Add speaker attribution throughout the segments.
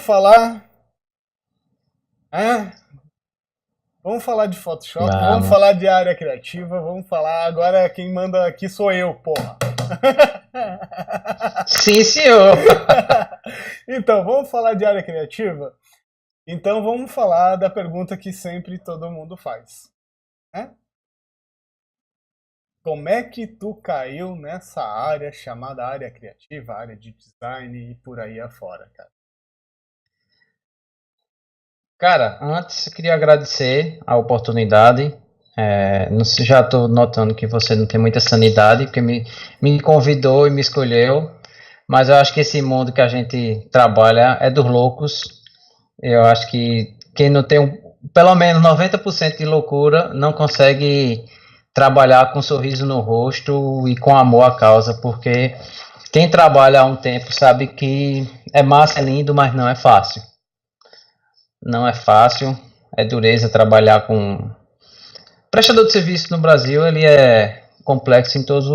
Speaker 1: vamos falar. Ah, vamos falar de Photoshop, vamos
Speaker 2: Vamos.
Speaker 1: falar de área criativa, vamos falar. Agora quem manda aqui sou eu, porra.
Speaker 2: Sim, senhor.
Speaker 1: Então, vamos falar de área criativa? Então, vamos falar da pergunta que sempre todo mundo faz, né? Como é que tu caiu nessa área chamada área criativa, área de design e por aí afora, cara?
Speaker 2: Cara, antes eu queria agradecer a oportunidade. Não sei, já estou notando que você não tem muita sanidade, porque me convidou e me escolheu. Mas eu acho que esse mundo que a gente trabalha é dos loucos. Eu acho que quem não tem pelo menos 90% de loucura não consegue trabalhar com um sorriso no rosto e com amor à causa, porque quem trabalha há um tempo sabe que é massa, é lindo, mas não é fácil. Não é fácil, é dureza trabalhar com. Prestador de serviço no Brasil, ele é complexo em todas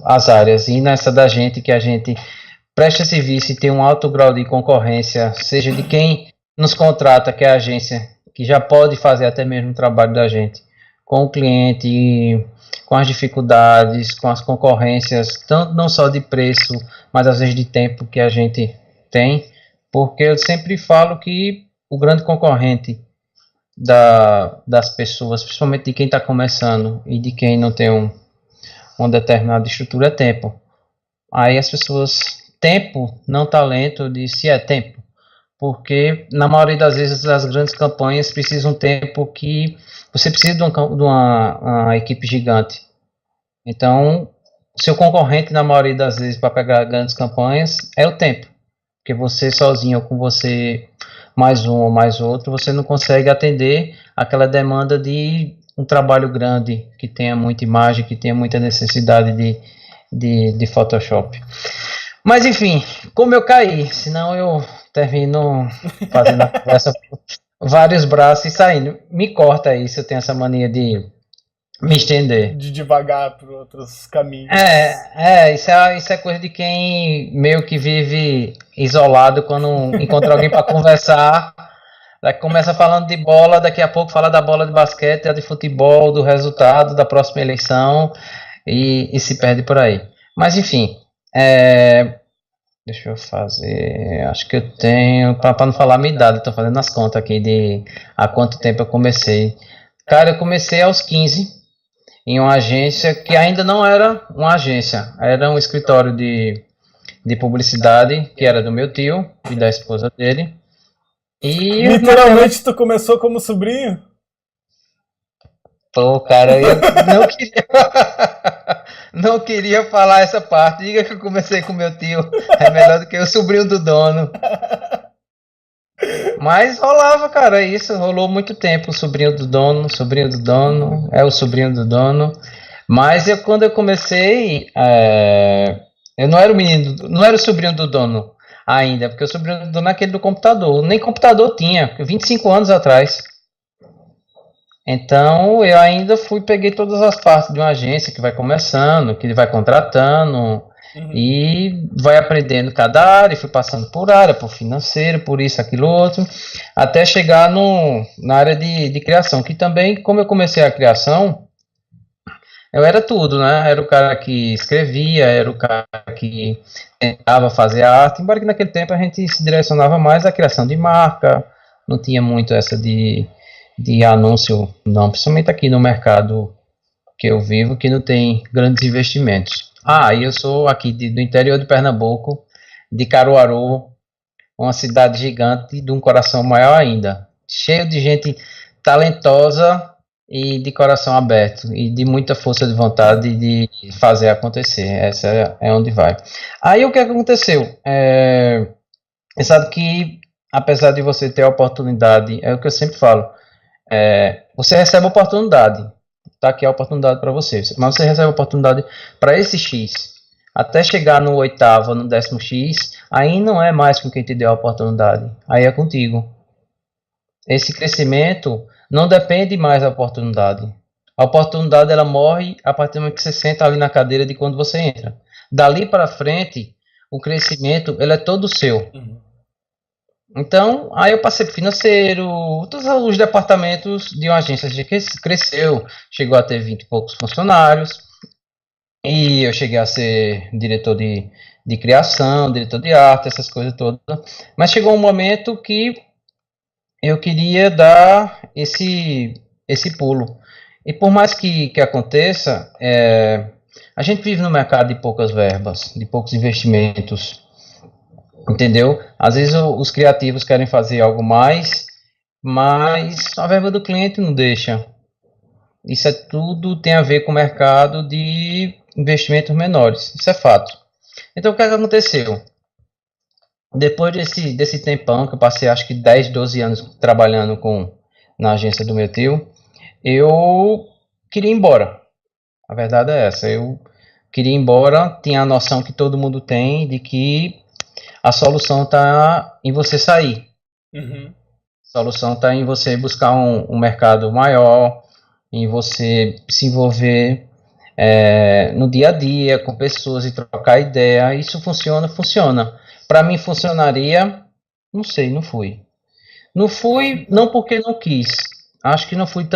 Speaker 2: as áreas, e nessa da gente que a gente presta serviço e tem um alto grau de concorrência, seja de quem nos contrata, que é a agência, que já pode fazer até mesmo o trabalho da gente, com o cliente, com as dificuldades, com as concorrências, tanto não só de preço, mas às vezes de tempo que a gente tem, porque eu sempre falo que o grande concorrente das pessoas, principalmente de quem está começando e de quem não tem uma determinada estrutura, é tempo. Aí as pessoas, tempo, não talento, eu disse é tempo, porque na maioria das vezes as grandes campanhas precisam de um tempo que você precisa uma equipe gigante. Então, seu concorrente na maioria das vezes para pegar grandes campanhas é o tempo, porque você sozinho ou com você mais um ou mais outro, você não consegue atender aquela demanda de um trabalho grande, que tenha muita imagem, que tenha muita necessidade de Photoshop. Mas enfim, como eu caí, senão eu termino fazendo a conversa vários braços e saindo. Me corta aí se eu tenho essa mania de me estender.
Speaker 1: De devagar por outros caminhos.
Speaker 2: Isso é coisa de quem meio que vive isolado quando encontra alguém para conversar. Começa falando de bola, daqui a pouco fala da bola de basquete, de futebol, do resultado da próxima eleição e se perde por aí. Mas enfim, deixa eu fazer. Acho que eu tenho. Para não falar a minha idade, estou fazendo as contas aqui de há quanto tempo eu comecei. Cara, eu comecei aos 15 em uma agência que ainda não era uma agência, era um escritório de publicidade que era do meu tio e da esposa dele. E
Speaker 1: literalmente tu começou como sobrinho?
Speaker 2: Pô, cara, eu não queria, não queria falar essa parte. Diga que eu comecei com meu tio. É melhor do que o sobrinho do dono. Mas rolava, cara, isso rolou muito tempo. Sobrinho do dono, é o sobrinho do dono. Mas quando eu comecei, eu não era o menino, não era o sobrinho do dono ainda, porque o sobrinho do dono é aquele do computador. Nem computador tinha, 25 anos atrás. Então eu ainda peguei todas as partes de uma agência que vai começando, que ele vai contratando e vai aprendendo cada área, fui passando por área, por financeiro, por isso, aquilo, outro, até chegar na área de criação, que também, como eu comecei a criação, eu era tudo, né? Era o cara que escrevia, era o cara que tentava fazer arte, embora que naquele tempo a gente se direcionava mais à criação de marca, não tinha muito essa de anúncio, não, principalmente aqui no mercado que eu vivo, que não tem grandes investimentos. E eu sou aqui do interior de Pernambuco, de Caruaru, uma cidade gigante de um coração maior ainda, cheio de gente talentosa e de coração aberto, e de muita força de vontade de fazer acontecer. Essa é onde vai. Aí o que aconteceu? Sabe que, apesar de você ter a oportunidade, é o que eu sempre falo, você recebe a oportunidade, tá aqui a oportunidade para você, mas você recebe a oportunidade para esse X, até chegar no oitavo, no 10º X, aí não é mais com quem te deu a oportunidade, aí é contigo. Esse crescimento não depende mais da oportunidade. A oportunidade ela morre a partir do momento que você senta ali na cadeira de quando você entra. Dali para frente, o crescimento ele é todo seu. Então, aí eu passei para financeiro, todos os departamentos de uma agência que cresceu, chegou a ter 20 e poucos funcionários, e eu cheguei a ser diretor de criação, diretor de arte, essas coisas todas. Mas chegou um momento que eu queria dar esse pulo. E por mais que aconteça, a gente vive no mercado de poucas verbas, de poucos investimentos, entendeu? Às vezes os criativos querem fazer algo mais, mas a verba do cliente não deixa. Isso é tudo tem a ver com o mercado de investimentos menores, isso é fato. Então o que é que aconteceu? Depois desse tempão, que eu passei acho que 10, 12 anos trabalhando na agência do meu tio, eu queria ir embora. A verdade é essa, eu queria ir embora, tinha a noção que todo mundo tem de que a solução está em você sair.
Speaker 1: Uhum.
Speaker 2: A solução está em você buscar um mercado maior, em você se envolver no dia a dia com pessoas e trocar ideia. Isso funciona, funciona. Para mim funcionaria, não sei, não fui. Não fui, não porque não quis. Acho que não fui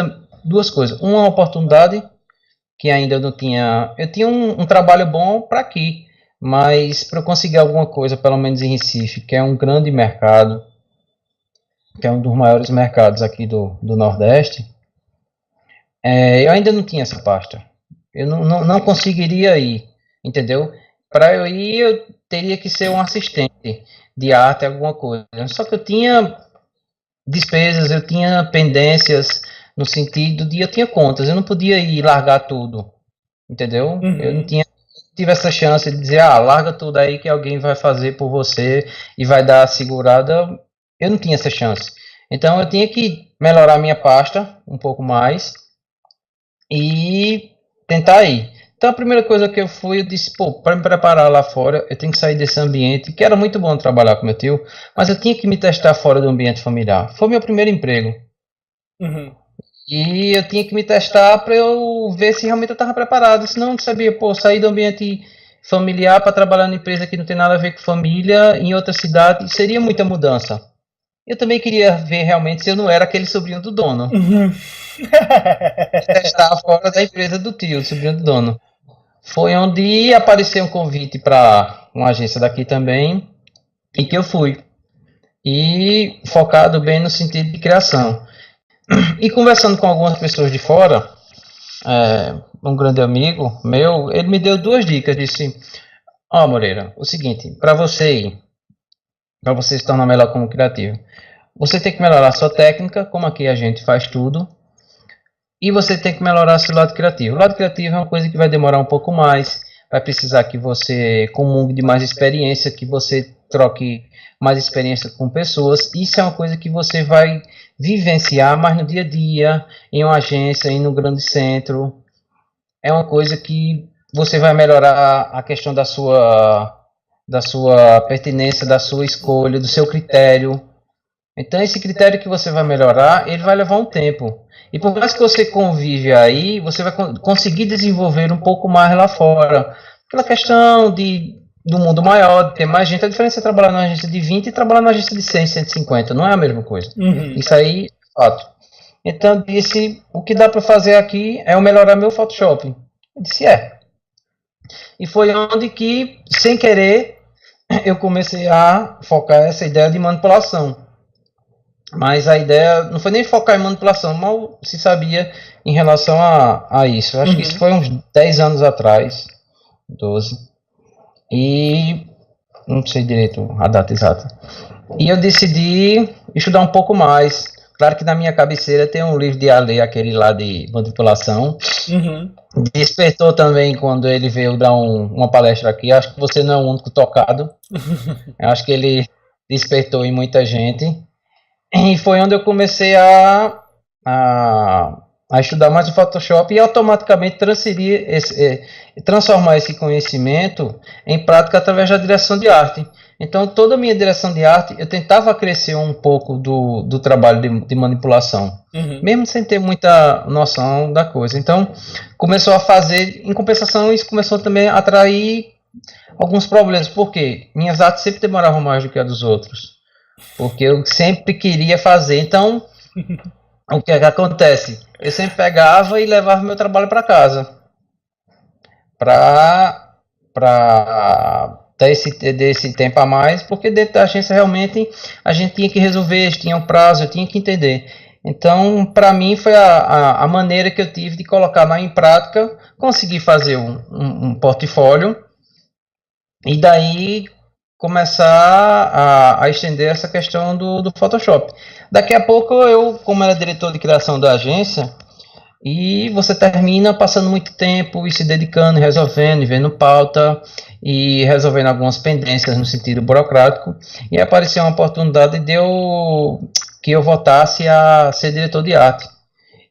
Speaker 2: duas coisas. Uma oportunidade que ainda eu não tinha. Eu tinha um trabalho bom para aqui, mas para eu conseguir alguma coisa, pelo menos em Recife, que é um grande mercado, que é um dos maiores mercados aqui do Nordeste, eu ainda não tinha essa pasta. Eu não conseguiria ir, entendeu? Para eu ir, eu teria que ser um assistente de arte, alguma coisa. Só que eu tinha despesas, eu tinha pendências, no sentido de eu tinha contas, eu não podia ir largar tudo, entendeu? Eu não
Speaker 1: Uhum.
Speaker 2: tive essa chance de dizer, larga tudo aí que alguém vai fazer por você e vai dar a segurada. Eu não tinha essa chance. Então eu tinha que melhorar minha pasta um pouco mais e tentar ir. Então a primeira coisa que eu fui, eu disse, pô, para me preparar lá fora, eu tenho que sair desse ambiente, que era muito bom trabalhar com meu tio, mas eu tinha que me testar fora do ambiente familiar. Foi meu primeiro emprego.
Speaker 1: Uhum.
Speaker 2: E eu tinha que me testar para eu ver se realmente eu estava preparado. Senão eu não sabia, pô, sair do ambiente familiar para trabalhar numa empresa que não tem nada a ver com família em outra cidade seria muita mudança. Eu também queria ver realmente se eu não era aquele sobrinho do dono.
Speaker 1: Uhum.
Speaker 2: Testar fora da empresa do tio, do sobrinho do dono. Foi onde apareceu um convite para uma agência daqui também e que eu fui. E focado bem no sentido de criação. E conversando com algumas pessoas de fora, um grande amigo meu, ele me deu duas dicas, disse, Moreira, o seguinte, para você se tornar melhor como criativo, você tem que melhorar a sua técnica, como aqui a gente faz tudo, e você tem que melhorar seu lado criativo. O lado criativo é uma coisa que vai demorar um pouco mais, vai precisar que você comungue de mais experiência, que você troque mais experiência com pessoas. Isso é uma coisa que você vai vivenciar mais no dia a dia, em uma agência, em um grande centro. É uma coisa que você vai melhorar a questão da sua pertinência, da sua escolha, do seu critério. Então, esse critério que você vai melhorar, ele vai levar um tempo. E por mais que você convive aí, você vai conseguir desenvolver um pouco mais lá fora. Aquela questão do mundo maior, de ter mais gente. A diferença é trabalhar numa agência de 20 e trabalhar numa agência de 100, 150. Não é a mesma coisa.
Speaker 1: Uhum.
Speaker 2: Isso aí é fato. Então, eu disse, o que dá para fazer aqui é eu melhorar meu Photoshop. Eu disse, E foi onde que, sem querer, eu comecei a focar essa ideia de manipulação. Mas a ideia não foi nem focar em manipulação, mal se sabia em relação a isso. Eu acho que isso
Speaker 1: Uhum.
Speaker 2: foi uns 10 anos atrás, 12. E não sei direito a data exata. E eu decidi estudar um pouco mais. Claro que na minha cabeceira tem um livro de Ale, aquele lá de manipulação.
Speaker 1: Uhum.
Speaker 2: Despertou também quando ele veio dar uma palestra aqui. Acho que você não é o único tocado. Eu acho que ele despertou em muita gente. E foi onde eu comecei a estudar mais o Photoshop e automaticamente transformar esse conhecimento em prática através da direção de arte. Então, toda a minha direção de arte, eu tentava crescer um pouco do trabalho de manipulação,
Speaker 1: Uhum.
Speaker 2: mesmo sem ter muita noção da coisa. Então, começou a fazer, em compensação, isso começou também a atrair alguns problemas, porque minhas artes sempre demoravam mais do que a dos outros. porque eu sempre queria fazer. Então, o que é que acontece? Eu sempre pegava e levava meu trabalho para casa, para ter esse tempo a mais, porque dentro da agência realmente a gente tinha que resolver, tinha um prazo, eu tinha que entender. Então, para mim, foi a maneira que eu tive de colocar em prática, conseguir fazer um portfólio e daí começar a estender essa questão do Photoshop. Daqui a pouco eu, como era diretor de criação da agência, e você termina passando muito tempo e se dedicando, resolvendo, e vendo pauta e resolvendo algumas pendências no sentido burocrático. E apareceu uma oportunidade de que eu voltasse a ser diretor de arte.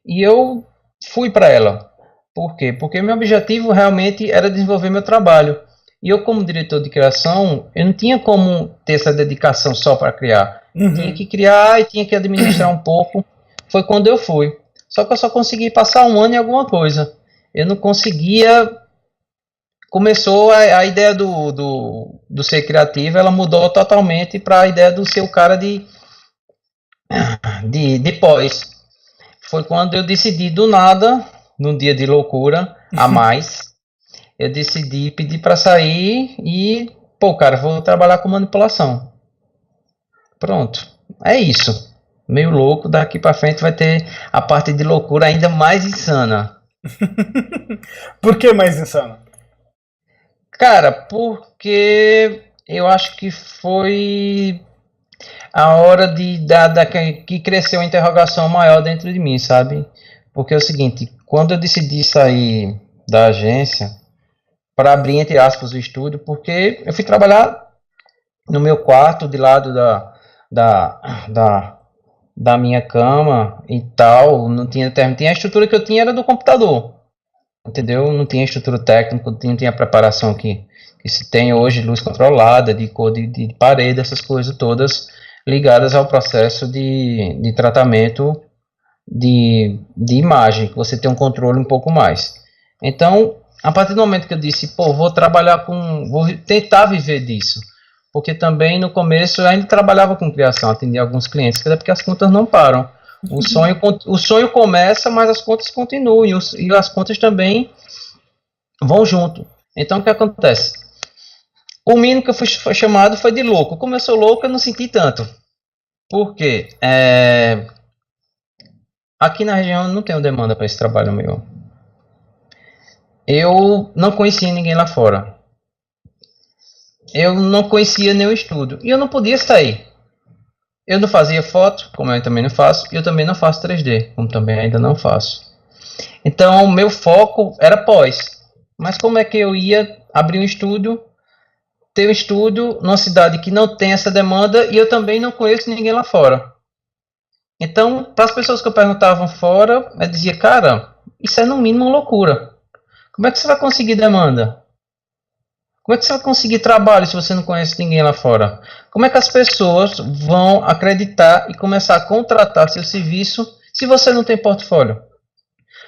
Speaker 2: E eu fui para ela. Por quê? Porque meu objetivo realmente era desenvolver meu trabalho. E eu, como diretor de criação, eu não tinha como ter essa dedicação só para criar. Tinha que criar e tinha que administrar um pouco. Foi quando eu fui. Só que eu só consegui passar um ano em alguma coisa. Eu não conseguia. Começou a ideia do ser criativo, ela mudou totalmente para a ideia do ser o cara de pós. Foi quando eu decidi do nada, num dia de loucura a mais, eu decidi pedir para sair e, pô, cara, vou trabalhar com manipulação. Pronto, é isso. Meio louco, daqui para frente vai ter a parte de loucura ainda mais insana.
Speaker 1: Por que mais insano?
Speaker 2: Cara, porque eu acho que foi a hora que cresceu a interrogação maior dentro de mim, sabe? Porque é o seguinte, quando eu decidi sair da agência para abrir, entre aspas, o estúdio, porque eu fui trabalhar no meu quarto, de lado da, da, da minha cama e tal, não tinha termo, tinha a estrutura que eu tinha era do computador, entendeu? Não tinha estrutura técnica, não tinha a preparação que se tem hoje, luz controlada, de cor de parede, essas coisas todas ligadas ao processo de tratamento de imagem, que você tem um controle um pouco mais. Então, a partir do momento que eu disse, pô, vou tentar viver disso, porque também no começo eu ainda trabalhava com criação, atendia alguns clientes, porque as contas não param. O sonho começa, mas as contas continuam e as contas também vão junto. Então, o que acontece? O mínimo que eu fui chamado foi de louco. Como eu sou louco, eu não senti tanto. Por quê? Aqui na região não tenho demanda para esse trabalho meu. Eu não conhecia ninguém lá fora. Eu não conhecia nenhum estúdio. E eu não podia sair. Eu não fazia foto, como eu também não faço. E eu também não faço 3D, como também ainda não faço. Então, o meu foco era pós. Mas como é que eu ia abrir um estúdio, ter um estúdio numa cidade que não tem essa demanda e eu também não conheço ninguém lá fora? Então, para as pessoas que eu perguntava fora, eu dizia, cara, isso é no mínimo uma loucura. Como é que você vai conseguir demanda? Como é que você vai conseguir trabalho se você não conhece ninguém lá fora? Como é que as pessoas vão acreditar e começar a contratar seu serviço se você não tem portfólio?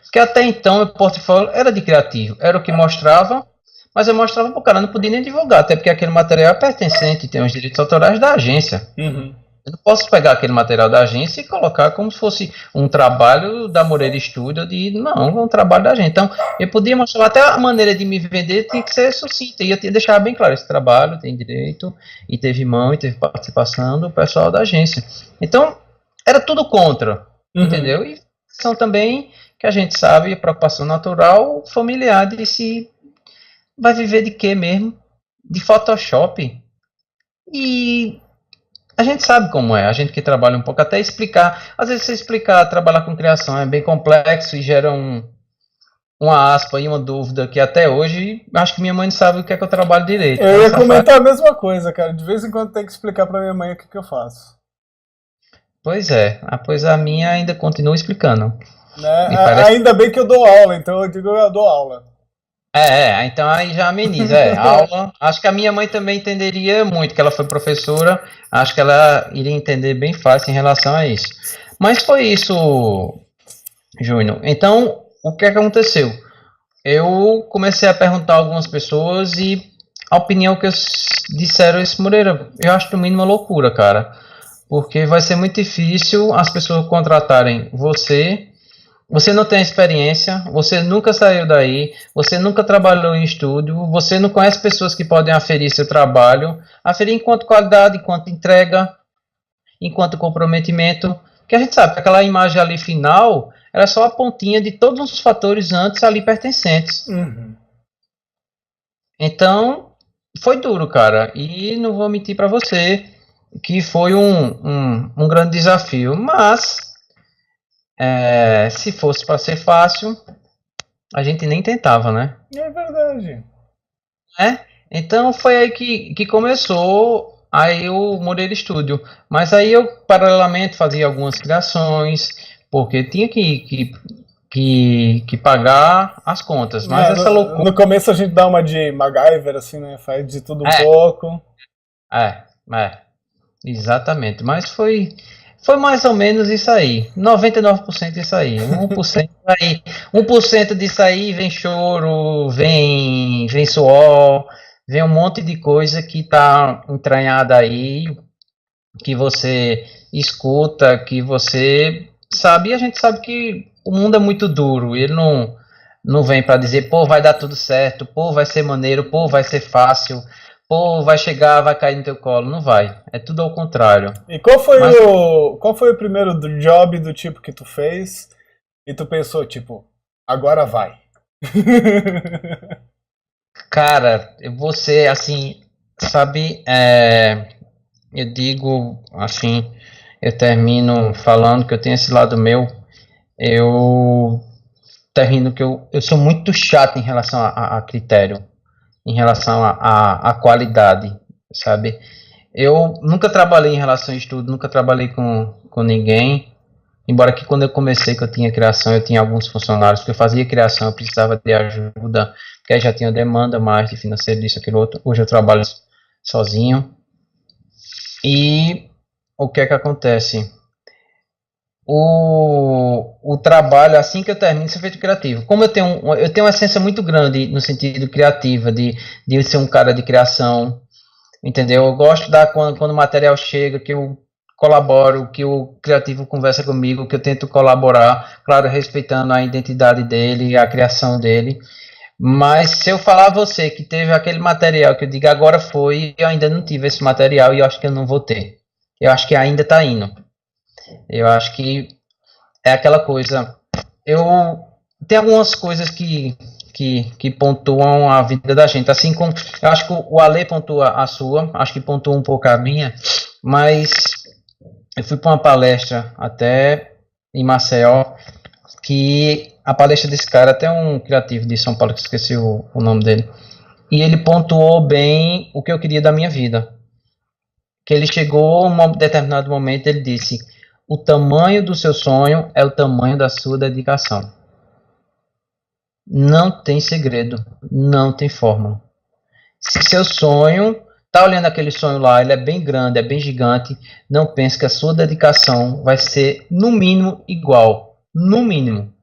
Speaker 2: Porque até então o portfólio era de criativo, era o que mostrava, mas eu mostrava para o cara, não podia nem divulgar, até porque aquele material é pertencente, tem os direitos autorais da agência. Eu não posso pegar aquele material da agência e colocar como se fosse um trabalho da Moreira Studio, não, é um trabalho da gente. Então, eu podia mostrar até a maneira de me vender, tinha que ser sucinta, e eu tinha que deixar bem claro, esse trabalho tem direito, e teve mão, e teve participação do pessoal da agência. Então, era tudo contra, entendeu? E são também, que a gente sabe, preocupação natural, familiar, de se vai viver de quê mesmo? De Photoshop? E a gente sabe como é, a gente que trabalha um pouco, até explicar. Às vezes, você explicar, trabalhar com criação é bem complexo e gera uma aspa e uma dúvida que até hoje acho que minha mãe não sabe o que é que eu trabalho direito.
Speaker 1: Eu ia comentar a mesma coisa, cara. De vez em quando tem que explicar pra minha mãe o que eu faço.
Speaker 2: Pois é, pois a minha ainda continua explicando.
Speaker 1: Né?
Speaker 2: Parece...
Speaker 1: Ainda bem que eu dou aula, então eu digo eu dou aula.
Speaker 2: Então aí já ameniza, aula. Acho que a minha mãe também entenderia muito, que ela foi professora, acho que ela iria entender bem fácil em relação a isso. Mas foi isso, Júnior. Então, o que aconteceu? Eu comecei a perguntar a algumas pessoas e a opinião que disseram esse Moreira, eu acho no mínimo uma loucura, cara. porque vai ser muito difícil as pessoas contratarem você. Você não tem experiência, você nunca saiu daí, você nunca trabalhou em estúdio, você não conhece pessoas que podem aferir seu trabalho, aferir enquanto qualidade, enquanto entrega, enquanto comprometimento, que a gente sabe que aquela imagem ali final era só a pontinha de todos os fatores antes ali pertencentes.
Speaker 1: Uhum.
Speaker 2: Então, foi duro, cara, e não vou mentir para você que foi um grande desafio, mas se fosse para ser fácil, a gente nem tentava, né?
Speaker 1: É verdade.
Speaker 2: Então foi aí que começou aí o Moreira Studio. Mas aí eu paralelamente fazia algumas criações, porque tinha que pagar as contas. Mas essa loucura.
Speaker 1: No começo a gente dá uma de MacGyver, assim, né? Faz de tudo um
Speaker 2: É,
Speaker 1: pouco.
Speaker 2: é, é, exatamente. Mas foi mais ou menos isso aí. 99% isso aí. 1% aí. 1% disso aí vem choro, vem suor, vem um monte de coisa que tá entranhada aí, que você escuta, que você sabe, e a gente sabe que o mundo é muito duro. Ele não vem para dizer, pô, vai dar tudo certo, pô, vai ser maneiro, pô, vai ser fácil, pô, vai chegar, vai cair no teu colo. Não vai. É tudo ao contrário.
Speaker 1: E qual foi
Speaker 2: Mas
Speaker 1: qual foi o primeiro job do tipo que tu fez e tu pensou, tipo, agora vai?
Speaker 2: cara, você, assim, sabe, eu digo, assim, eu termino falando que eu tenho esse lado meu, eu termino que eu sou muito chato em relação a critério, em relação a qualidade, sabe? Eu nunca trabalhei em relação a estudo, nunca trabalhei com ninguém, embora que quando eu comecei que eu tinha criação, eu tinha alguns funcionários, porque eu fazia criação, eu precisava de ajuda, porque aí já tinha demanda mais de financeiro, disso, aquilo, outro. Hoje eu trabalho sozinho. E o que é que acontece? O trabalho, assim que eu termino, isso é feito criativo. Como eu tenho uma essência muito grande no sentido criativo, de ser um cara de criação, entendeu? Eu gosto da quando o material chega, que eu colaboro, que o criativo conversa comigo, que eu tento colaborar, claro, respeitando a identidade dele, a criação dele. Mas se eu falar a você que teve aquele material que eu digo agora foi, eu ainda não tive esse material e eu acho que eu não vou ter. Eu acho que ainda está indo. Eu acho que é aquela coisa. Eu tem algumas coisas que pontuam a vida da gente. Assim como eu acho que o Ale pontua a sua, acho que pontua um pouco a minha, mas eu fui para uma palestra até em Maceió, que a palestra desse cara, até um criativo de São Paulo, que esqueci o nome dele, e ele pontuou bem o que eu queria da minha vida. Que ele chegou em um determinado momento, ele disse: o tamanho do seu sonho é o tamanho da sua dedicação. Não tem segredo, não tem fórmula. Se seu sonho, tá olhando aquele sonho lá, ele é bem grande, é bem gigante, não pense que a sua dedicação vai ser no mínimo igual, no mínimo.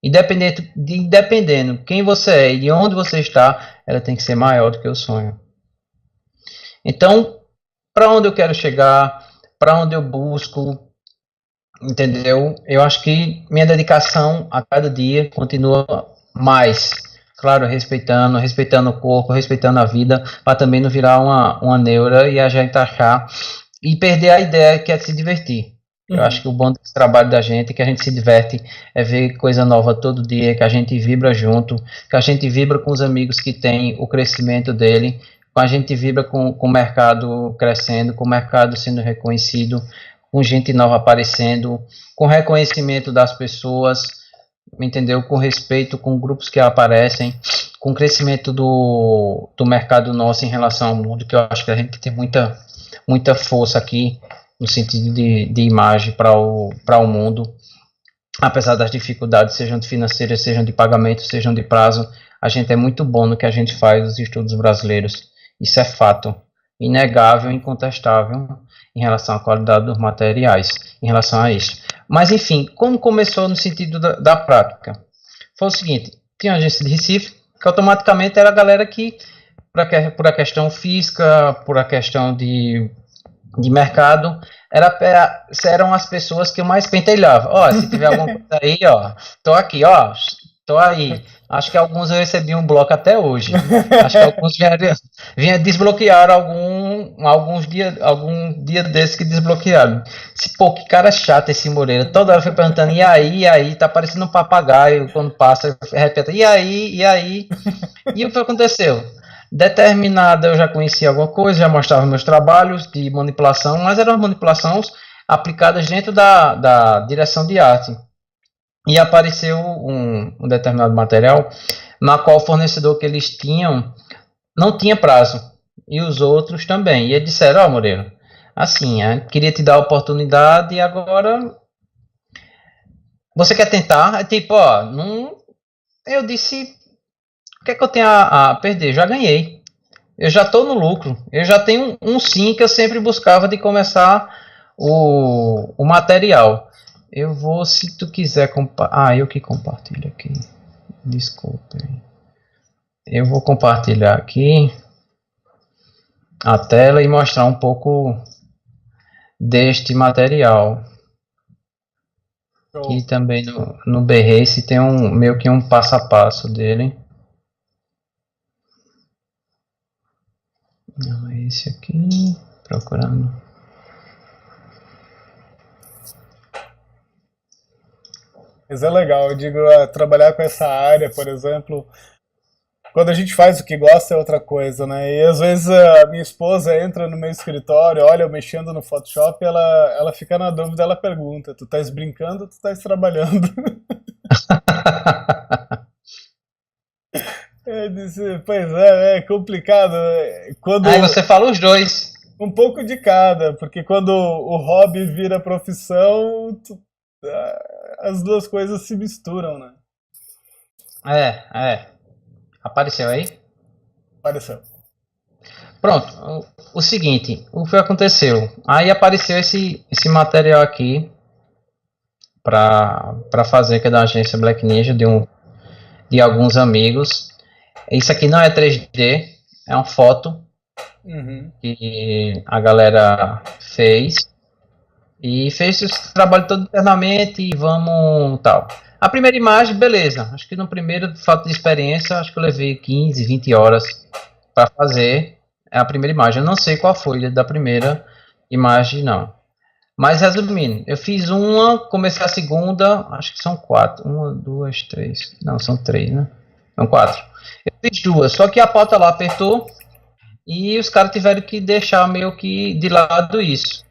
Speaker 2: Dependendo quem você é e de onde você está, ela tem que ser maior do que o sonho. Então, para onde eu quero chegar, para onde eu busco, entendeu? Eu acho que minha dedicação a cada dia continua mais, claro, respeitando o corpo, respeitando a vida, para também não virar uma neura e a gente achar e perder a ideia que é de se divertir. Eu acho que o bom desse trabalho da gente é que a gente se diverte, é ver coisa nova todo dia, que a gente vibra junto, que a gente vibra com os amigos que tem o crescimento dele, a gente vibra com o mercado crescendo, com o mercado sendo reconhecido, com gente nova aparecendo, com reconhecimento das pessoas, entendeu? Com respeito com grupos que aparecem, com o crescimento do mercado nosso em relação ao mundo, que eu acho que a gente tem muita força aqui no sentido de imagem para o mundo, apesar das dificuldades, sejam de financeiras, sejam de pagamento, sejam de prazo, a gente é muito bom no que a gente faz nos estudos brasileiros. Isso é fato, inegável, incontestável em relação à qualidade dos materiais, em relação a isso. Mas enfim, como começou no sentido da prática? Foi o seguinte, tinha uma agência de Recife, que automaticamente era a galera que, por a questão física, por a questão de de mercado, eram as pessoas que eu mais pentelhava. Ó, se tiver alguma coisa aí, ó, tô aqui, ó, tô aí. Acho que alguns eu recebi um bloco até hoje. Acho que alguns vinha desbloquear algum dia desses que desbloquearam. Pô, que cara chato esse Moreira. Toda hora foi perguntando, e aí, tá parecendo um papagaio quando passa, repete, e aí. E o que aconteceu? Determinada, eu já conhecia alguma coisa, já mostrava meus trabalhos de manipulação, mas eram manipulações aplicadas dentro da direção de arte. E apareceu um determinado material na qual o fornecedor que eles tinham não tinha prazo. E os outros também. E eles disseram, ó, Moreira, assim, queria te dar a oportunidade e agora você quer tentar? É tipo, ó, não. Eu disse, o que é que eu tenho a perder? Já ganhei. Eu já estou no lucro. Eu já tenho um sim que eu sempre buscava de começar o material. Eu vou, se tu quiser eu que compartilho aqui. Desculpe. Eu vou compartilhar aqui a tela e mostrar um pouco deste material. E também no Behance tem meio que um passo a passo dele. Não é esse aqui. Procurando.
Speaker 1: Mas é legal, eu digo, trabalhar com essa área, por exemplo, quando a gente faz o que gosta é outra coisa, né? E às vezes a minha esposa entra no meu escritório, olha eu mexendo no Photoshop, ela fica na dúvida, ela pergunta, tu estás brincando ou tu estás trabalhando? Eu disse, pois é complicado. Quando
Speaker 2: Aí você fala os dois.
Speaker 1: um pouco de cada, porque quando o hobby vira profissão, as duas coisas se misturam, né?
Speaker 2: É. Apareceu aí?
Speaker 1: Pareceu.
Speaker 2: Pronto, o seguinte, o que aconteceu? Aí apareceu esse material aqui para fazer, que é da agência Black Ninja, de alguns amigos. Isso aqui não é 3D, é uma foto que a galera fez. E fez esse trabalho todo internamente e vamos tal. A primeira imagem, beleza. Acho que no primeiro, falta de experiência, acho que eu levei 15, 20 horas para fazer a primeira imagem. Eu não sei qual foi da primeira imagem, não. Mas resumindo, eu fiz uma, comecei a segunda, acho que são 4. 1, 2, 3. Não, são 3, né? São 4. Eu fiz 2, só que a pauta lá apertou e os caras tiveram que deixar meio que de lado isso.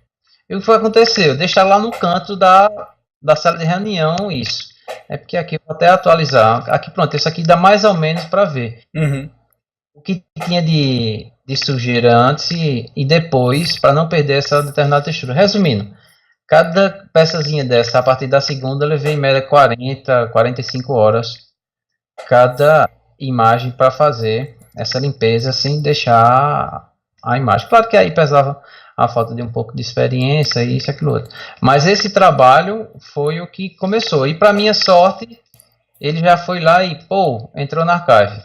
Speaker 2: E o que foi que aconteceu? Deixar lá no canto da sala de reunião isso. É porque aqui eu vou até atualizar. Aqui pronto, isso aqui dá mais ou menos para ver. O que tinha de sujeira antes e depois, para não perder essa determinada textura. Resumindo, cada peçazinha dessa, a partir da segunda, eu levei em média 40, 45 horas cada imagem para fazer essa limpeza sem deixar a imagem. Claro que aí pesava a falta de um pouco de experiência e isso, aquilo outro. Mas esse trabalho foi o que começou. E para minha sorte, ele já foi lá e, entrou na Archive.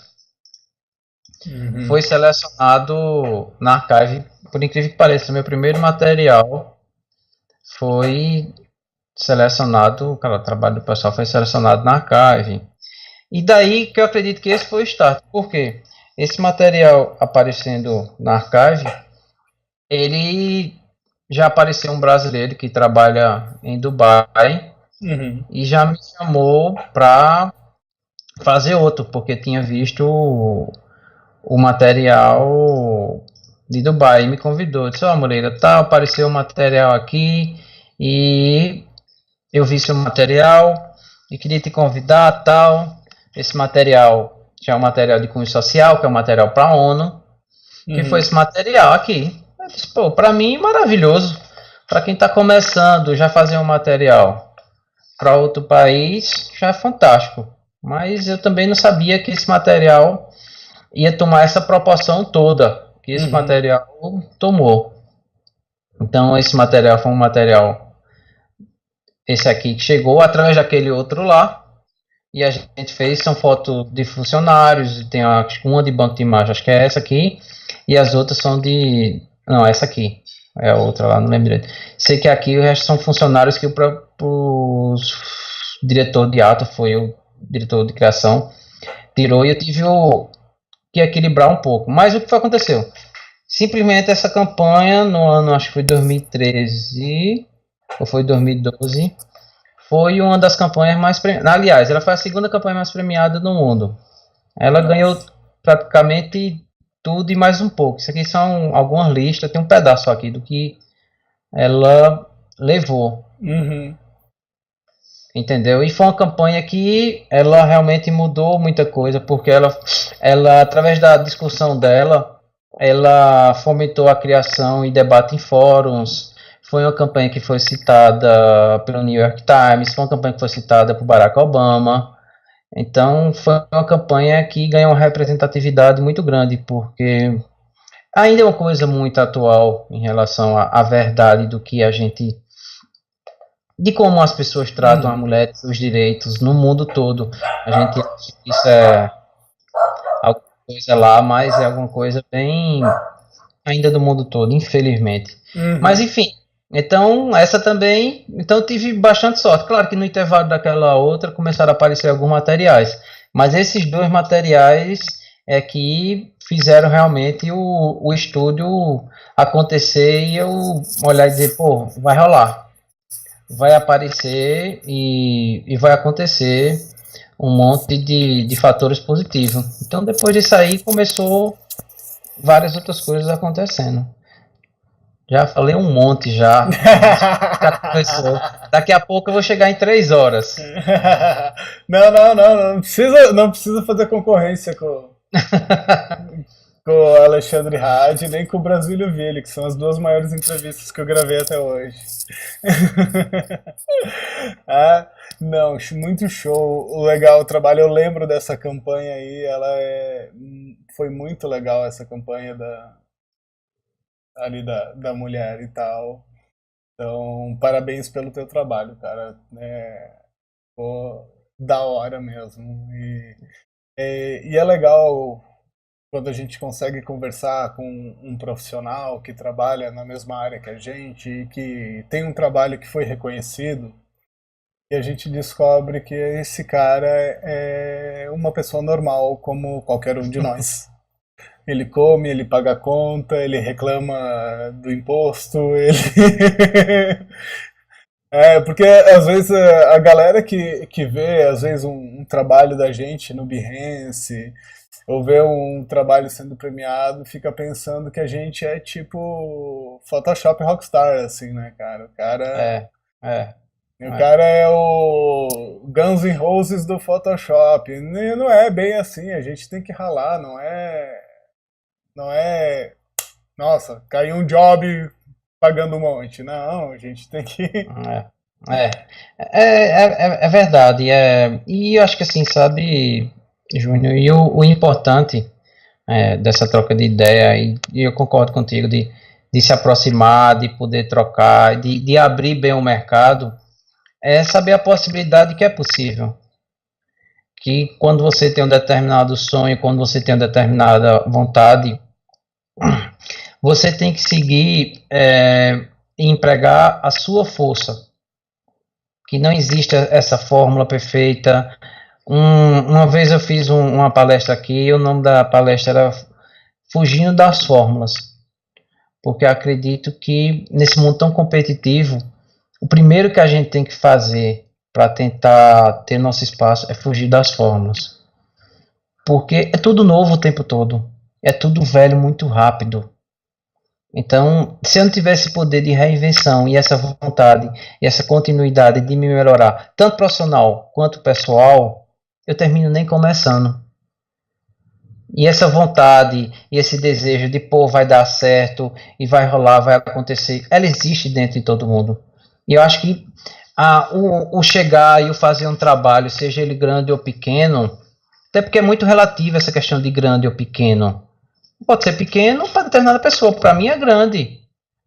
Speaker 2: Foi selecionado na Archive, por incrível que pareça, meu primeiro material foi selecionado, o trabalho do pessoal foi selecionado na Archive. E daí que eu acredito que esse foi o start. Por quê? Esse material aparecendo na Archive, ele já apareceu um brasileiro que trabalha em Dubai e já me chamou para fazer outro, porque tinha visto o material de Dubai e me convidou. Disse, Moreira, apareceu um material aqui e eu vi seu material e queria te convidar, tal. Esse material já é um material de cunho social, que é um material para a ONU, que foi esse material aqui. Eu disse, para mim, maravilhoso. Para quem está começando, já fazer um material para outro país, já é fantástico. Mas eu também não sabia que esse material ia tomar essa proporção toda que esse material tomou. Então, esse material foi um material, esse aqui que chegou através daquele outro lá, e a gente fez, são fotos de funcionários, tem uma de banco de imagem, acho que é essa aqui, e as outras são essa aqui. é a outra lá, não lembro direito. Sei que aqui o resto são funcionários que o próprio diretor de ato, foi o diretor de criação, tirou e eu tive que equilibrar um pouco. Mas o que foi aconteceu? Simplesmente essa campanha no ano, acho que foi 2013 ou foi 2012, foi uma das campanhas mais premiadas. Aliás, ela foi a segunda campanha mais premiada do mundo. Ela ganhou praticamente tudo e mais um pouco. Isso aqui são algumas listas, tem um pedaço aqui do que ela levou.
Speaker 1: Uhum.
Speaker 2: Entendeu? E foi uma campanha que ela realmente mudou muita coisa, porque ela através da discussão dela, ela fomentou a criação e debate em fóruns. Foi uma campanha que foi citada pelo New York Times, foi uma campanha que foi citada por Barack Obama. Então, foi uma campanha que ganhou uma representatividade muito grande, porque ainda é uma coisa muito atual em relação à verdade do que a gente, de como as pessoas tratam a mulher e seus direitos no mundo todo. A gente acha que isso é alguma coisa lá, mas é alguma coisa bem ainda do mundo todo, infelizmente. Mas enfim, então essa também, então eu tive bastante sorte. Claro que no intervalo daquela outra começaram a aparecer alguns materiais, mas esses dois materiais é que fizeram realmente o estúdio acontecer e eu olhar e dizer, pô, vai rolar. Vai aparecer e vai acontecer um monte de fatores positivos. Então, depois disso aí, começou várias outras coisas acontecendo. Já falei um monte já. Daqui a pouco eu vou chegar em 3 horas.
Speaker 1: Não precisa fazer concorrência com o Alexandre Hadi, nem com o Brasílio Ville, que são as duas maiores entrevistas que eu gravei até hoje. Ah, não, muito show. O legal, o trabalho, eu lembro dessa campanha aí, foi muito legal essa campanha ali da mulher e tal. Então, parabéns pelo teu trabalho, cara. Pô, da hora mesmo. E é legal quando a gente consegue conversar com um profissional que trabalha na mesma área que a gente e que tem um trabalho que foi reconhecido, e a gente descobre que esse cara é uma pessoa normal como qualquer um de nós. Ele come, ele paga a conta, ele reclama do imposto, ele. Porque às vezes a galera que vê, às vezes, um trabalho da gente no Behance, ou vê um trabalho sendo premiado, fica pensando que a gente é tipo Photoshop Rockstar, assim, né, cara? O cara é o Guns N' Roses do Photoshop. E não é bem assim, a gente tem que ralar, não é, nossa, caiu um job pagando um monte. Não, a gente tem que.
Speaker 2: É, é verdade. E eu acho que assim, sabe, Júnior, e o importante dessa troca de ideia, e eu concordo contigo, de se aproximar, de poder trocar, de abrir bem o mercado, é saber a possibilidade que é possível. Que quando você tem um determinado sonho, quando você tem uma determinada vontade, você tem que seguir e empregar a sua força. Que não existe essa fórmula perfeita. Uma vez eu fiz uma palestra aqui, o nome da palestra era Fugindo das Fórmulas. Porque eu acredito que nesse mundo tão competitivo, o primeiro que a gente tem que fazer para tentar ter nosso espaço é fugir das fórmulas. Porque é tudo novo o tempo todo. É tudo velho muito rápido. Então, se eu não tivesse poder de reinvenção e essa vontade e essa continuidade de me melhorar, tanto profissional quanto pessoal, eu termino nem começando. E essa vontade e esse desejo de, pô, vai dar certo e vai rolar, vai acontecer, ela existe dentro de todo mundo. E eu acho que o chegar e o fazer um trabalho, seja ele grande ou pequeno, até porque é muito relativo essa questão de grande ou pequeno. Pode ser pequeno para determinada pessoa, para mim é grande.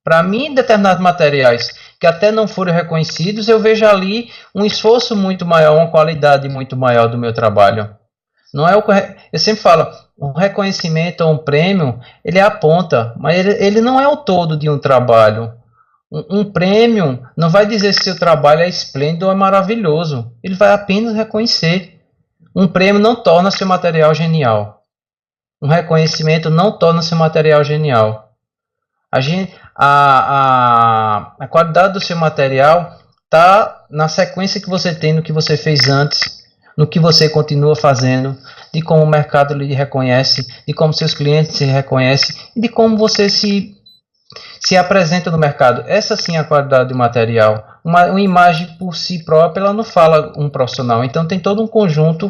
Speaker 2: Para mim, determinados materiais que até não foram reconhecidos, eu vejo ali um esforço muito maior, uma qualidade muito maior do meu trabalho. Não é eu sempre falo, Um reconhecimento ou um prêmio, ele aponta, mas ele não é o todo de um trabalho. Um prêmio não vai dizer se o trabalho é esplêndido ou é maravilhoso. Ele vai apenas reconhecer. Um prêmio não torna seu material genial. Um reconhecimento não torna seu material genial. A qualidade do seu material está na sequência que você tem no que você fez antes, no que você continua fazendo, de como o mercado lhe reconhece, de como seus clientes se reconhecem e de como você se apresenta no mercado. Essa sim é a qualidade do material. Uma imagem por si própria, ela não fala um profissional. Então tem todo um conjunto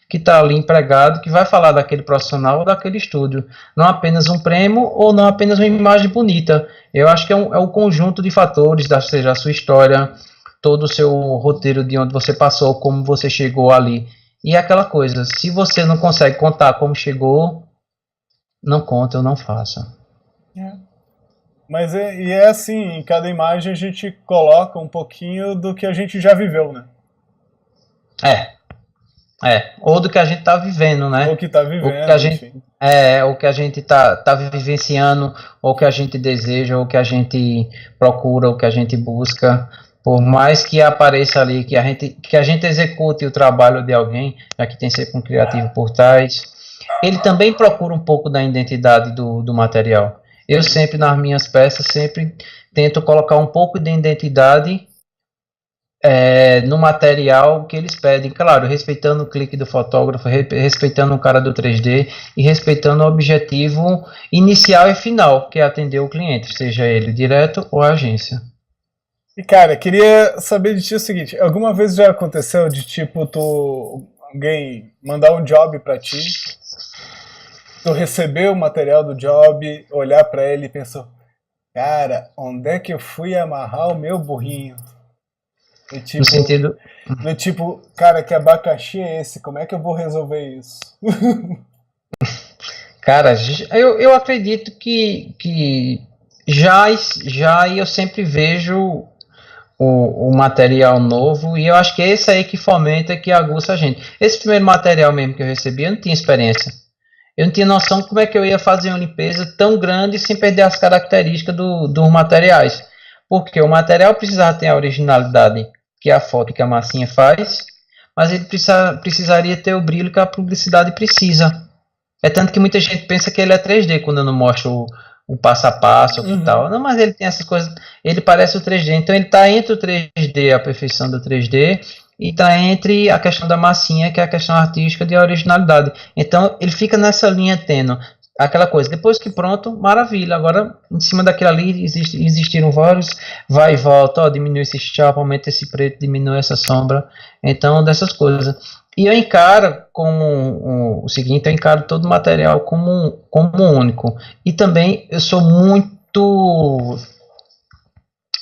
Speaker 2: que está ali empregado, que vai falar daquele profissional ou daquele estúdio. Não apenas um prêmio ou não apenas uma imagem bonita. Eu acho que é o conjunto de fatores, seja a sua história, todo o seu roteiro de onde você passou, como você chegou ali. E é aquela coisa, se você não consegue contar como chegou, não conta ou não faça.
Speaker 1: Mas é assim, em cada imagem a gente coloca um pouquinho do que a gente já viveu, né?
Speaker 2: Ou do que a gente está vivendo, né?
Speaker 1: Ou que tá
Speaker 2: O que
Speaker 1: vivendo,
Speaker 2: a gente,
Speaker 1: enfim.
Speaker 2: o que a gente tá vivenciando, ou que a gente deseja, ou que a gente procura, ou que a gente busca. Por mais que apareça ali, que a gente execute o trabalho de alguém, já que tem sempre um criativo por trás, ele também procura um pouco da identidade do material. Eu sempre, nas minhas peças, sempre tento colocar um pouco de identidade no material que eles pedem, claro, respeitando o clique do fotógrafo, respeitando o cara do 3D e respeitando o objetivo inicial e final, que é atender o cliente, seja ele direto ou agência.
Speaker 1: E cara, queria saber de ti o seguinte, alguma vez já aconteceu de tipo alguém mandar um job pra ti, tu receber o material do job, olhar pra ele e pensou, cara, onde é que eu fui amarrar o meu burrinho? E
Speaker 2: No sentido,
Speaker 1: cara, que abacaxi é esse? Como é que eu vou resolver isso?
Speaker 2: cara, eu acredito que já eu sempre vejo o material novo e eu acho que é esse aí que fomenta, que aguça a gente. Esse primeiro material mesmo que eu recebi, eu não tinha experiência. Eu não tinha noção de como é que eu ia fazer uma limpeza tão grande sem perder as características dos materiais. Porque o material precisava ter a originalidade que a foto que a massinha faz, mas ele precisaria ter o brilho que a publicidade precisa. É tanto que muita gente pensa que ele é 3D quando eu não mostro o passo a passo ou que tal. Não, mas ele tem essas coisas, ele parece o 3D. Então ele está entre o 3D, a perfeição do 3D, e está entre a questão da massinha, que é a questão artística de originalidade. Então ele fica nessa linha tênue. Aquela coisa, depois que pronto, maravilha. Agora, em cima daquilo ali, existiram vários, vai e volta, ó, diminui esse chapa, aumenta esse preto, diminui essa sombra. Então, dessas coisas. E eu encaro como o seguinte, eu encaro todo o material como único. E também eu sou muito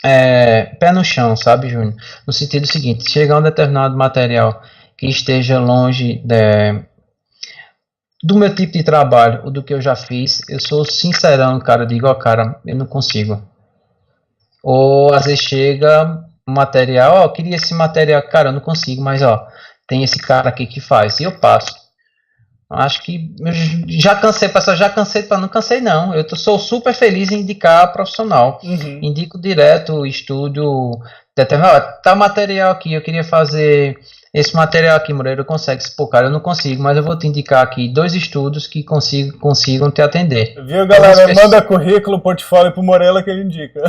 Speaker 2: pé no chão, sabe, Júnior? No sentido seguinte, chegar um determinado material que esteja longe do meu tipo de trabalho, ou do que eu já fiz, eu sou sincerão, cara, eu digo, ó, cara, eu não consigo. Ou às vezes chega um material, ó, eu queria esse material, cara, eu não consigo, mas ó, tem esse cara aqui que faz, e eu passo. Acho que eu já cansei, pessoal, já cansei, não cansei não. Eu sou super feliz em indicar profissional. Indico direto o estúdio, tá material aqui, eu queria fazer esse material aqui, Moreira, consegue? Pô, cara, eu não consigo, mas eu vou te indicar aqui 2 estúdios que consigam te atender.
Speaker 1: Viu, galera? Manda currículo, portfólio pro Morella que ele indica.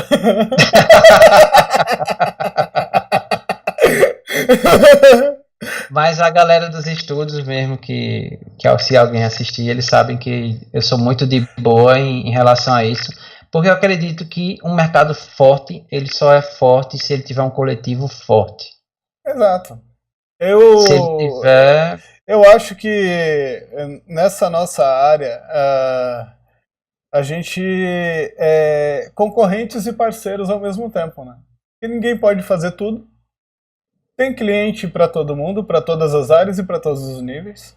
Speaker 2: Mas a galera dos estúdios mesmo, que se alguém assistir, eles sabem que eu sou muito de boa em relação a isso, porque eu acredito que um mercado forte, ele só é forte se ele tiver um coletivo forte.
Speaker 1: Exato.
Speaker 2: Se ele tiver...
Speaker 1: Eu acho que nessa nossa área a gente é concorrentes e parceiros ao mesmo tempo, né? Porque ninguém pode fazer tudo. Tem cliente para todo mundo, para todas as áreas e para todos os níveis.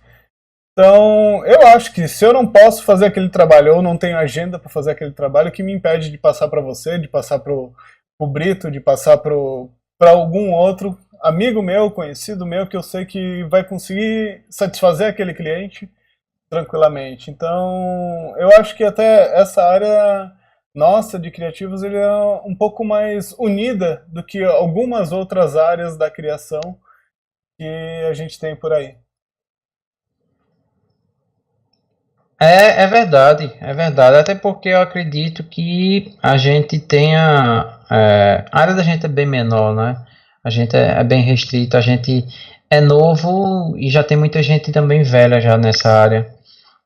Speaker 1: Então, eu acho que se eu não posso fazer aquele trabalho ou não tenho agenda para fazer aquele trabalho, o que me impede de passar para você, de passar para o Brito, de passar para algum outro amigo meu, conhecido meu, que eu sei que vai conseguir satisfazer aquele cliente tranquilamente. Então, eu acho que até essa área nossa de criativos ele é um pouco mais unida do que algumas outras áreas da criação que a gente tem por aí.
Speaker 2: É verdade, é verdade. Até porque eu acredito que a gente tenha. A área da gente é bem menor, né? A gente é bem restrito, a gente é novo e já tem muita gente também velha já nessa área.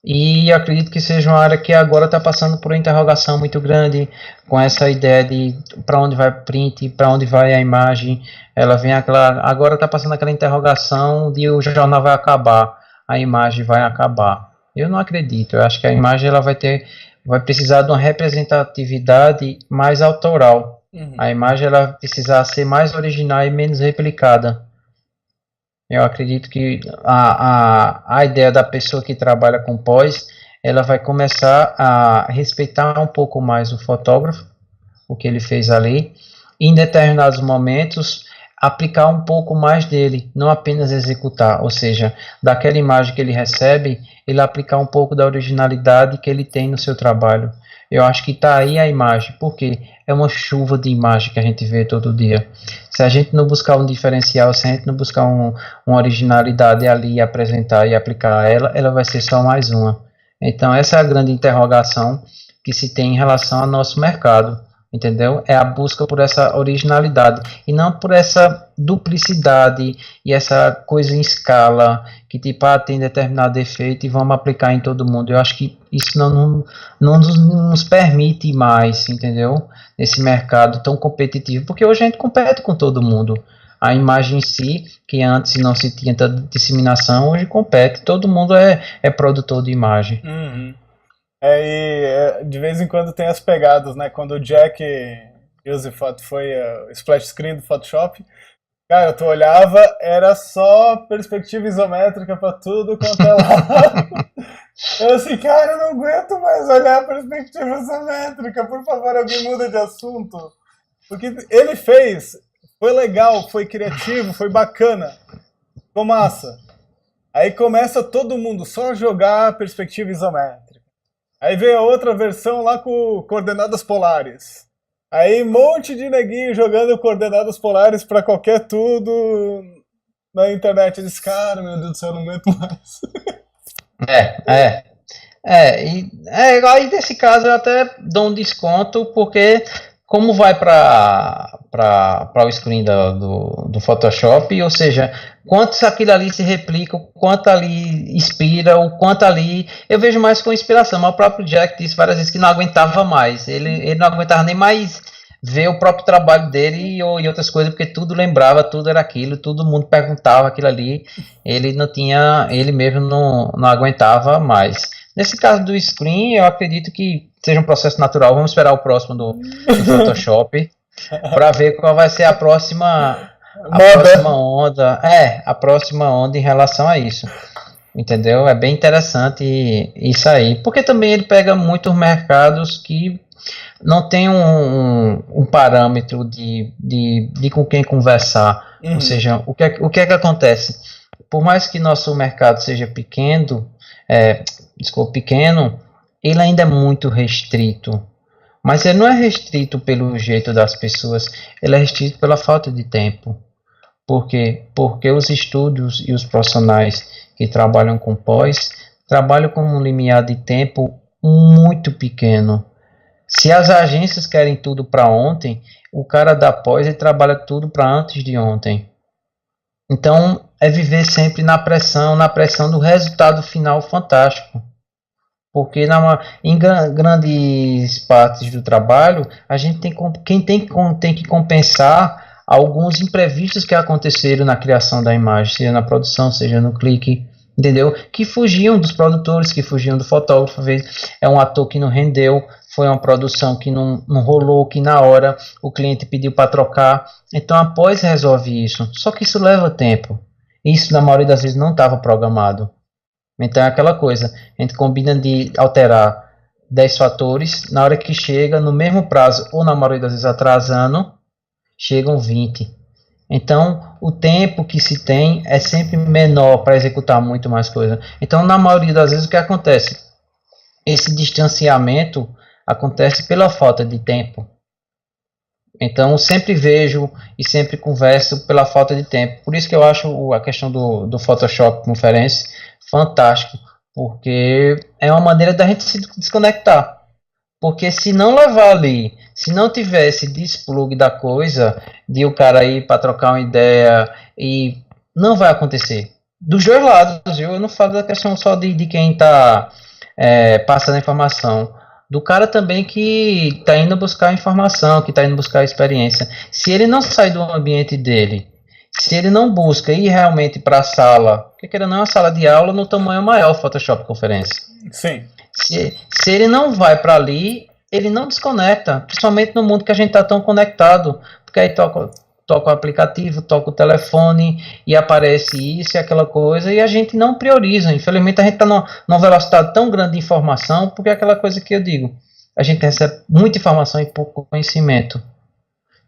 Speaker 2: E acredito que seja uma área que agora está passando por uma interrogação muito grande com essa ideia de para onde vai o print, para onde vai a imagem. Ela vem aquela, agora está passando aquela interrogação de o jornal vai acabar, a imagem vai acabar. Eu não acredito. Eu acho que a imagem ela vai precisar de uma representatividade mais autoral.
Speaker 1: Uhum.
Speaker 2: A imagem ela vai precisar ser mais original e menos replicada. Eu acredito que a ideia da pessoa que trabalha com pós, ela vai começar a respeitar um pouco mais o fotógrafo, o que ele fez ali, e em determinados momentos aplicar um pouco mais dele, não apenas executar, ou seja, daquela imagem que ele recebe, ele aplicar um pouco da originalidade que ele tem no seu trabalho. Eu acho que está aí a imagem, porque é uma chuva de imagem que a gente vê todo dia. Se a gente não buscar um diferencial, se a gente não buscar uma originalidade ali e apresentar e aplicar ela, ela vai ser só mais uma. Então essa é a grande interrogação que se tem em relação ao nosso mercado, entendeu? É a busca por essa originalidade e não por essa duplicidade e essa coisa em escala que tipo, tem determinado efeito e vamos aplicar em todo mundo. Eu acho que isso não nos permite mais, entendeu? Nesse mercado tão competitivo, porque hoje a gente compete com todo mundo. A imagem em si, que antes não se tinha tanta disseminação, hoje compete. Todo mundo é produtor de imagem.
Speaker 1: Uhum. De vez em quando tem as pegadas, né? Quando o Jack Josephat foi splash screen do Photoshop, cara, tu olhava, era só perspectiva isométrica pra tudo quanto é lado. Eu assim, cara, eu não aguento mais olhar a perspectiva isométrica, por favor, alguém muda de assunto. Porque ele fez, foi legal, foi criativo, foi bacana, ficou massa. Aí começa todo mundo só a jogar a perspectiva isométrica. Aí vem a outra versão lá com coordenadas polares. Aí um monte de neguinho jogando coordenadas polares pra qualquer tudo na internet. Eles, cara, meu Deus do céu, eu não aguento mais.
Speaker 2: Aí nesse caso eu até dou um desconto, porque como vai para o screen do Photoshop, ou seja, quanto aquilo ali se replica, o quanto ali inspira, o quanto ali. Eu vejo mais com inspiração, mas o próprio Jack disse várias vezes que não aguentava mais, ele não aguentava nem mais ver o próprio trabalho dele e outras coisas, porque tudo lembrava, tudo era aquilo, todo mundo perguntava aquilo ali, ele não tinha, ele mesmo não aguentava mais. Nesse caso do screen, eu acredito que seja um processo natural. Vamos esperar o próximo do Photoshop para ver qual vai ser a próxima onda. A próxima onda em relação a isso. Entendeu? É bem interessante isso aí. Porque também ele pega muitos mercados que não tem um parâmetro de com quem conversar.
Speaker 1: Uhum.
Speaker 2: Ou seja, o que é que acontece? Por mais que nosso mercado seja pequeno, ele ainda é muito restrito. Mas ele não é restrito pelo jeito das pessoas, ele é restrito pela falta de tempo. Por quê? Porque os estúdios e os profissionais que trabalham com pós trabalham com um limiar de tempo muito pequeno. Se as agências querem tudo para ontem, o cara da pós ele trabalha tudo para antes de ontem. Então é viver sempre na pressão do resultado final fantástico. Porque em grandes partes do trabalho, a gente tem que compensar alguns imprevistos que aconteceram na criação da imagem, seja na produção, seja no clique, entendeu? Que fugiam dos produtores, que fugiam do fotógrafo. Às vezes é um ator que não rendeu, foi uma produção que não rolou, que na hora o cliente pediu para trocar. Então após resolve isso. Só que isso leva tempo. Isso na maioria das vezes não estava programado. Então é aquela coisa, a gente combina de alterar 10 fatores, na hora que chega, no mesmo prazo, ou na maioria das vezes atrasando, chegam 20. Então, o tempo que se tem é sempre menor para executar muito mais coisa. Então, na maioria das vezes, o que acontece? Esse distanciamento acontece pela falta de tempo. Então, sempre vejo e sempre converso pela falta de tempo. Por isso que eu acho a questão do Photoshop Conference fantástico, porque é uma maneira da gente se desconectar. Porque se não levar ali, se não tivesse desplug da coisa, de o cara ir para trocar uma ideia, e não vai acontecer. Dos dois lados, viu? Eu não falo da questão só de quem está passando a informação. Do cara também que está indo buscar informação, que está indo buscar experiência. Se ele não sai do ambiente dele, se ele não busca ir realmente para a sala, porque querendo ou não, é uma sala de aula no tamanho maior, Photoshop Conferência.
Speaker 1: Sim.
Speaker 2: Se ele não vai para ali, ele não desconecta, principalmente no mundo que a gente está tão conectado, porque aí toca o aplicativo, toca o telefone e aparece isso e aquela coisa e a gente não prioriza. Infelizmente a gente está numa velocidade tão grande de informação, porque é aquela coisa que eu digo, a gente recebe muita informação e pouco conhecimento.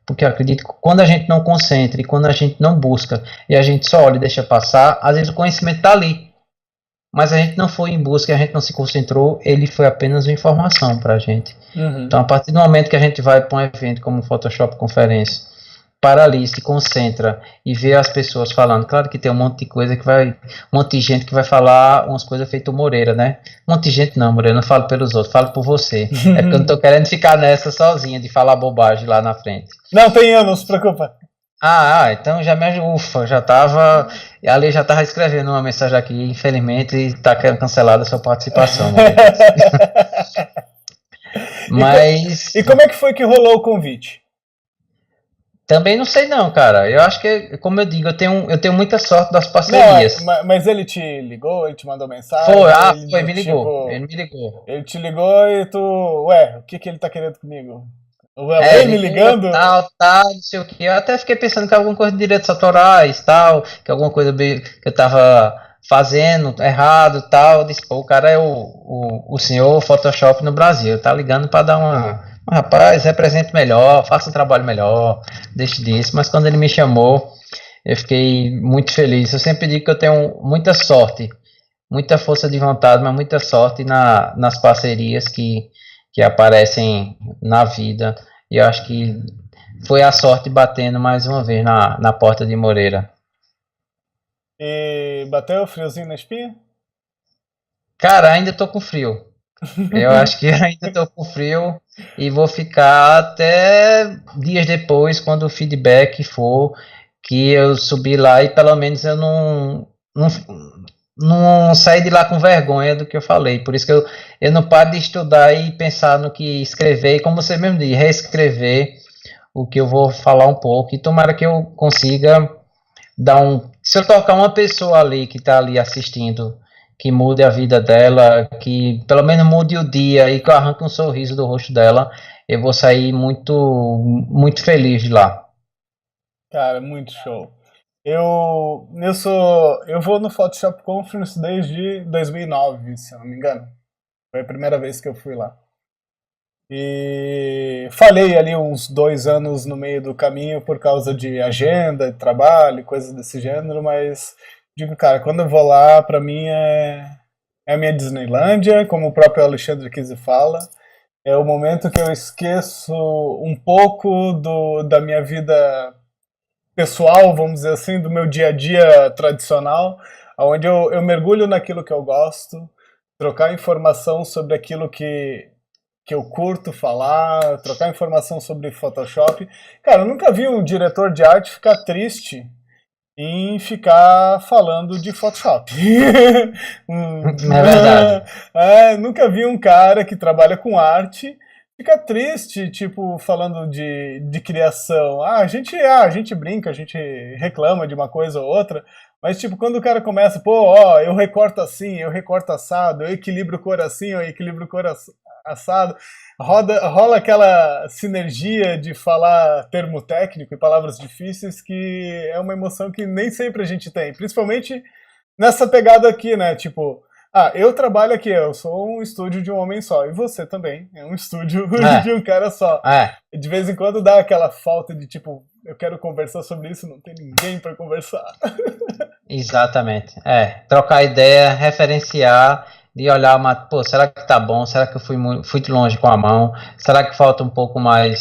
Speaker 2: Porque eu acredito que quando a gente não concentra e quando a gente não busca e a gente só olha e deixa passar, às vezes o conhecimento está ali. Mas a gente não foi em busca, a gente não se concentrou, ele foi apenas uma informação para a gente.
Speaker 1: Uhum.
Speaker 2: Então, a partir do momento que a gente vai para um evento como o Photoshop Conferência, para ali, se concentra e vê as pessoas falando, claro que tem um monte de coisa que vai, um monte de gente que vai falar umas coisas feito Moreira, né? Um monte de gente não, Moreira, não falo pelos outros, falo por você. É porque eu não tô querendo ficar nessa sozinha de falar bobagem lá na frente.
Speaker 1: Não, tem eu, não se preocupa.
Speaker 2: Então já me ajuda. Ufa, já tava. Ali já tava escrevendo uma mensagem aqui, infelizmente está cancelada a sua participação. Mas.
Speaker 1: E como é que foi que rolou o convite?
Speaker 2: Também não sei não, cara. Eu acho que, como eu digo, eu tenho muita sorte das parcerias.
Speaker 1: Não, mas ele te ligou, ele te mandou mensagem?
Speaker 2: Foi, me ligou. Ele me ligou.
Speaker 1: Ele te ligou e tu, ué, o que ele tá querendo comigo? Alguém me ligando?
Speaker 2: Tal, não sei o que. Eu até fiquei pensando que alguma coisa de direitos autorais, tal, que alguma coisa que eu tava fazendo errado, tal. Eu disse, pô, o cara é o senhor Photoshop no Brasil, tá ligando para dar rapaz, represente melhor, faça um trabalho melhor, deixe disso. Mas quando ele me chamou, eu fiquei muito feliz. Eu sempre digo que eu tenho muita sorte, muita força de vontade, mas muita sorte nas parcerias que aparecem na vida. E eu acho que foi a sorte batendo mais uma vez na porta de Moreira.
Speaker 1: E bateu o friozinho na espinha?
Speaker 2: Cara, ainda tô com frio. Eu acho que ainda tô com frio e vou ficar até dias depois, quando o feedback for que eu subir lá e pelo menos eu não sair de lá com vergonha do que eu falei. Por isso que eu não paro de estudar e pensar no que escrever, e como você mesmo diz, reescrever o que eu vou falar um pouco. E tomara que eu consiga se eu tocar uma pessoa ali que está ali assistindo, que mude a vida dela, que pelo menos mude o dia e que eu arranque um sorriso do rosto dela, eu vou sair muito, muito feliz de lá.
Speaker 1: Cara, muito show. Eu vou no Photoshop Conference desde 2009, se eu não me engano. Foi a primeira vez que eu fui lá. E falhei ali uns 2 anos no meio do caminho por causa de agenda, de trabalho, coisas desse gênero, mas digo, cara, quando eu vou lá, pra mim é a minha Disneylândia, como o próprio Alexandre Kise fala. É o momento que eu esqueço um pouco da minha vida pessoal, vamos dizer assim, do meu dia a dia tradicional, onde eu mergulho naquilo que eu gosto, trocar informação sobre aquilo que eu curto falar, trocar informação sobre Photoshop. Cara, eu nunca vi um diretor de arte ficar triste em ficar falando de Photoshop.
Speaker 2: É verdade.
Speaker 1: Nunca vi um cara que trabalha com arte ficar triste, tipo, falando de criação. A gente brinca, a gente reclama de uma coisa ou outra, mas tipo, quando o cara começa, eu recorto assim, eu recorto assado, eu equilibro cor assim, eu equilibro cor assado, rola aquela sinergia de falar termo técnico e palavras difíceis que é uma emoção que nem sempre a gente tem, principalmente nessa pegada aqui, né, tipo, Eu trabalho aqui, eu sou um estúdio de um homem só, e você também, é um estúdio de um cara só. De vez em quando dá aquela falta de tipo, eu quero conversar sobre isso, não tem ninguém para conversar.
Speaker 2: Exatamente. Trocar ideia, referenciar, de olhar, mas, pô, será que tá bom? Será que eu fui longe com a mão? Será que falta um pouco mais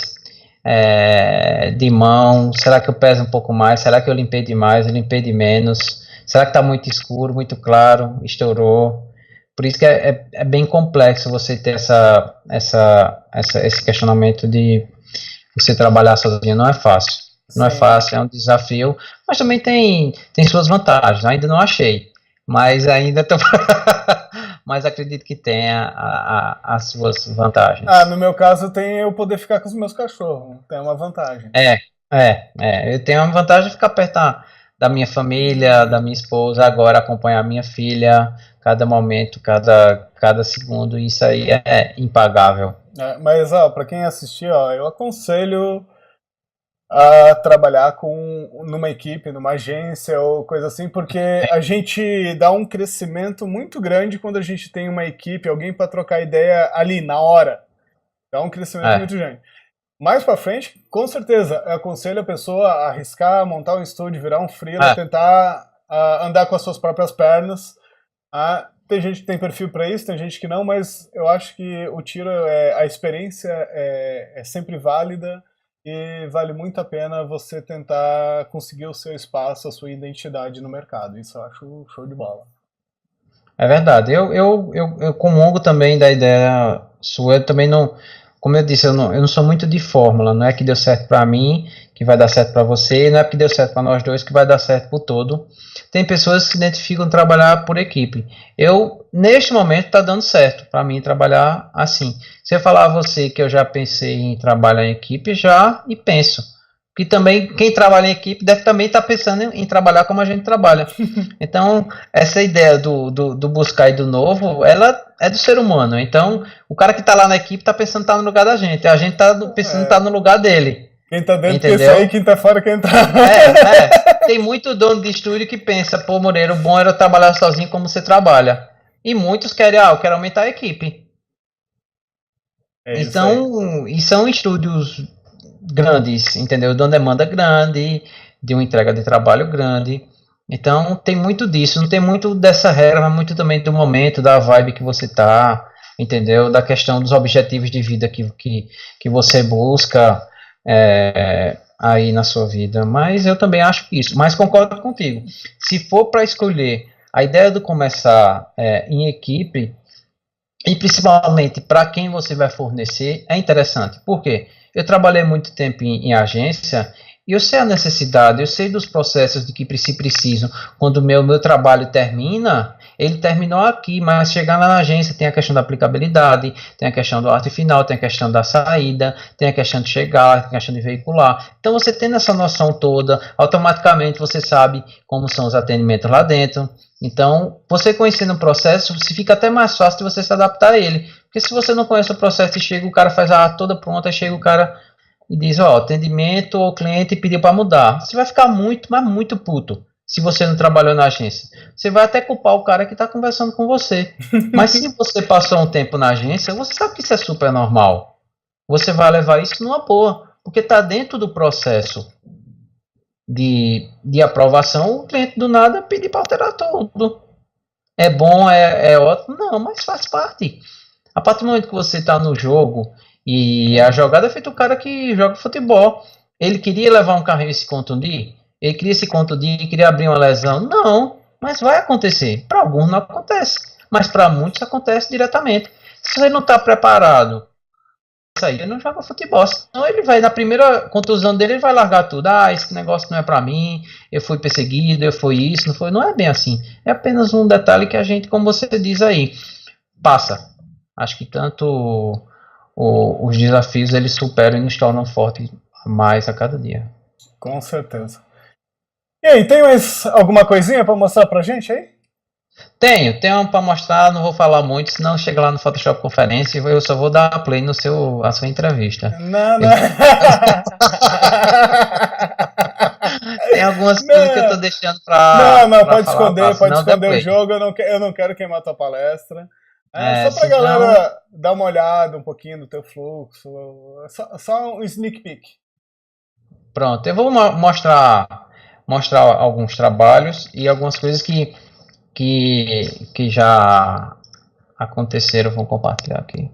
Speaker 2: de mão? Será que eu peso um pouco mais? Será que eu limpei demais? Eu limpei de menos? Será que tá muito escuro, muito claro? Estourou? Por isso que é bem complexo você ter esse questionamento de você trabalhar sozinho. Não é fácil. Não é fácil, é um desafio, mas também tem suas vantagens. Ainda não achei, mas ainda tô... mas acredito que tenha as suas vantagens.
Speaker 1: No meu caso tem eu poder ficar com os meus cachorros, tem uma vantagem.
Speaker 2: Eu tenho uma vantagem de ficar perto da minha família, da minha esposa, agora acompanhar minha filha, cada momento, cada segundo, isso aí é impagável.
Speaker 1: Mas para quem assistir, eu aconselho a trabalhar numa equipe, numa agência ou coisa assim, porque a gente dá um crescimento muito grande quando a gente tem uma equipe, alguém para trocar ideia ali, na hora. Dá um crescimento muito grande. Mais para frente, com certeza, eu aconselho a pessoa a arriscar, montar um estúdio, virar um freela, tentar andar com as suas próprias pernas. Tem gente que tem perfil para isso, tem gente que não, mas eu acho que o tiro, a experiência é sempre válida. E vale muito a pena você tentar conseguir o seu espaço, a sua identidade no mercado. Isso eu acho show de bola.
Speaker 2: É verdade. Eu comungo também da ideia sua. Eu também não, como eu disse, eu não sou muito de fórmula. Não é que deu certo para mim que vai dar certo para você, não é que deu certo para nós dois que vai dar certo por todo. Tem pessoas que se identificam em trabalhar por equipe. Neste momento, está dando certo para mim trabalhar assim. Se eu falar a você que eu já pensei em trabalhar em equipe, e penso. Que também, quem trabalha em equipe deve também estar pensando em trabalhar como a gente trabalha. Então, essa ideia do buscar e do novo, ela é do ser humano. Então, o cara que está lá na equipe está pensando em estar no lugar da gente. A gente está pensando em estar no lugar dele.
Speaker 1: Quem tá dentro quer sair, quem tá fora quer entrar.
Speaker 2: Tem muito dono de estúdio que pensa, pô, Moreira, o bom era trabalhar sozinho como você trabalha. E muitos querem, eu quero aumentar a equipe. Então, e são estúdios grandes, entendeu? De uma demanda grande, de uma entrega de trabalho grande. Então, tem muito disso. Não tem muito dessa regra, mas muito também do momento, da vibe que você tá, entendeu? Da questão dos objetivos de vida que você busca aí na sua vida. Mas eu também acho isso. Mas concordo contigo. Se for para escolher a ideia de começar em equipe, e principalmente para quem você vai fornecer, é interessante. Por quê? Eu trabalhei muito tempo em agência e eu sei a necessidade, eu sei dos processos de que se precisam. Quando o meu trabalho termina, ele terminou aqui, mas chegar lá na agência tem a questão da aplicabilidade, tem a questão do arte final, tem a questão da saída, tem a questão de chegar, tem a questão de veicular. Então você tendo essa noção toda, automaticamente você sabe como são os atendimentos lá dentro. Então, você conhecendo o processo, fica até mais fácil de você se adaptar a ele. Porque se você não conhece o processo e chega, o cara faz a arte toda pronta, chega o cara e diz, atendimento, o cliente pediu para mudar. Você vai ficar muito, mas muito puto se você não trabalhou na agência. Você vai até culpar o cara que está conversando com você. Mas se você passou um tempo na agência, você sabe que isso é super normal. Você vai levar isso numa boa, porque está dentro do processo de aprovação. O cliente do nada pedir para alterar tudo. É bom, é ótimo? Não, mas faz parte. A partir do momento que você está no jogo e a jogada é feita o cara que joga futebol. Ele queria levar um carrinho e se contundir? Ele queria se contundir, queria abrir uma lesão? Não, mas vai acontecer. Para alguns não acontece, mas para muitos acontece diretamente. Se você não está preparado, ele não joga futebol. Senão ele vai, na primeira contusão dele, ele vai largar tudo. Esse negócio não é para mim, eu fui perseguido, eu fui isso, não foi. Não é bem assim. É apenas um detalhe que a gente, como você diz aí, passa. Acho que tanto os desafios eles superam e nos tornam fortes mais a cada dia.
Speaker 1: Com certeza. E aí, tem mais alguma coisinha para mostrar pra gente aí?
Speaker 2: Tenho para mostrar, não vou falar muito, senão chega lá no Photoshop Conferência e eu só vou dar play a sua entrevista.
Speaker 1: Não.
Speaker 2: Tem algumas coisas que eu tô deixando
Speaker 1: Não,
Speaker 2: pra
Speaker 1: pode
Speaker 2: falar,
Speaker 1: esconder, pode
Speaker 2: senão dá
Speaker 1: esconder o
Speaker 2: play.
Speaker 1: jogo, eu não quero queimar tua palestra. É
Speaker 2: É,
Speaker 1: só pra
Speaker 2: senão,
Speaker 1: galera dar uma olhada um pouquinho do teu fluxo, só um sneak peek.
Speaker 2: pronto. Eu vou mostrar alguns trabalhos e algumas coisas que já aconteceram. Vou compartilhar aqui.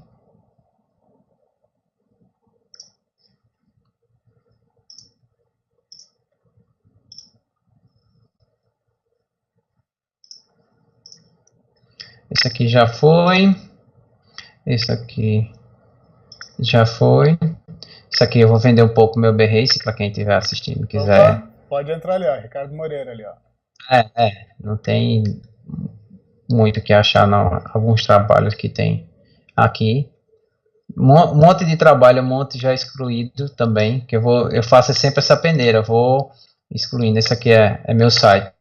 Speaker 2: Esse aqui já foi. Esse aqui já foi. Isso aqui eu vou vender um pouco meu Behance para quem estiver assistindo e quiser.
Speaker 1: Opa, pode entrar ali, ó, Ricardo Moreira ali, ó.
Speaker 2: Não tem muito o que achar, não. Alguns trabalhos que tem aqui. Um monte de trabalho, um monte já excluído também, que eu faço sempre essa peneira, vou excluindo. Esse aqui é meu site.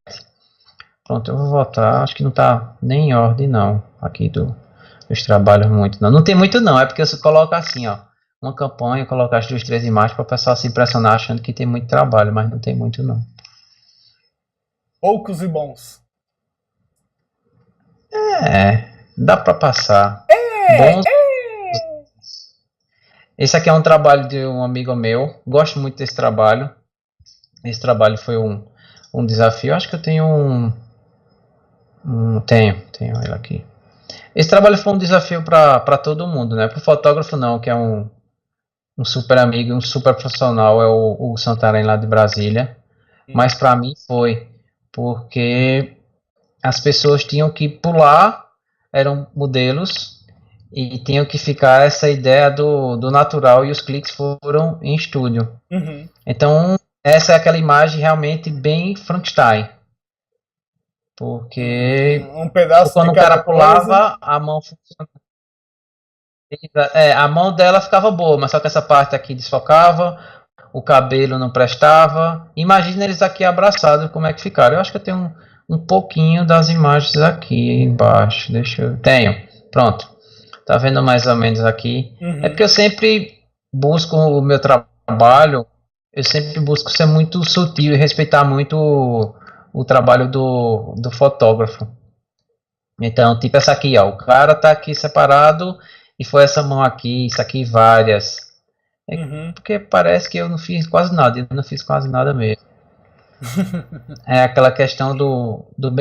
Speaker 2: Pronto, eu vou voltar. Acho que não está nem em ordem, não. Aqui dos trabalhos, muito. Não tem muito, não. É porque eu coloco assim, ó. Uma campanha, colocar as 2, 3 imagens para o pessoal se impressionar achando que tem muito trabalho, mas não tem muito, não.
Speaker 1: Poucos e bons.
Speaker 2: Dá para passar.
Speaker 1: É,
Speaker 2: Bons. Esse aqui é um trabalho de um amigo meu. Gosto muito desse trabalho. Esse trabalho foi um desafio. Acho que eu tenho tenho ele aqui. Esse trabalho foi um desafio para todo mundo, né? Para o fotógrafo não, que é um super amigo, um super profissional, é o Santarém lá de Brasília. Mas para mim foi, porque as pessoas tinham que pular, eram modelos, e tinham que ficar essa ideia do natural, e os cliques foram em estúdio.
Speaker 1: Uhum.
Speaker 2: Então, essa é aquela imagem realmente bem Frankenstein. Porque
Speaker 1: Um pedaço
Speaker 2: quando
Speaker 1: de
Speaker 2: o cara
Speaker 1: cada coisa.
Speaker 2: pulava, a mão funcionava. A mão dela ficava boa, mas só que essa parte aqui desfocava, o cabelo não prestava. Imagina eles aqui abraçados, como é que ficaram. Eu acho que eu tenho um pouquinho das imagens aqui embaixo. Deixa eu. Tenho. Pronto. Tá vendo mais ou menos aqui? É porque eu sempre busco o meu trabalho, eu sempre busco ser muito sutil e respeitar muito o trabalho do fotógrafo. Então, tipo essa aqui, ó. O cara tá aqui separado e foi essa mão aqui, isso aqui várias. Porque parece que eu não fiz quase nada, eu não fiz quase nada mesmo. É aquela questão do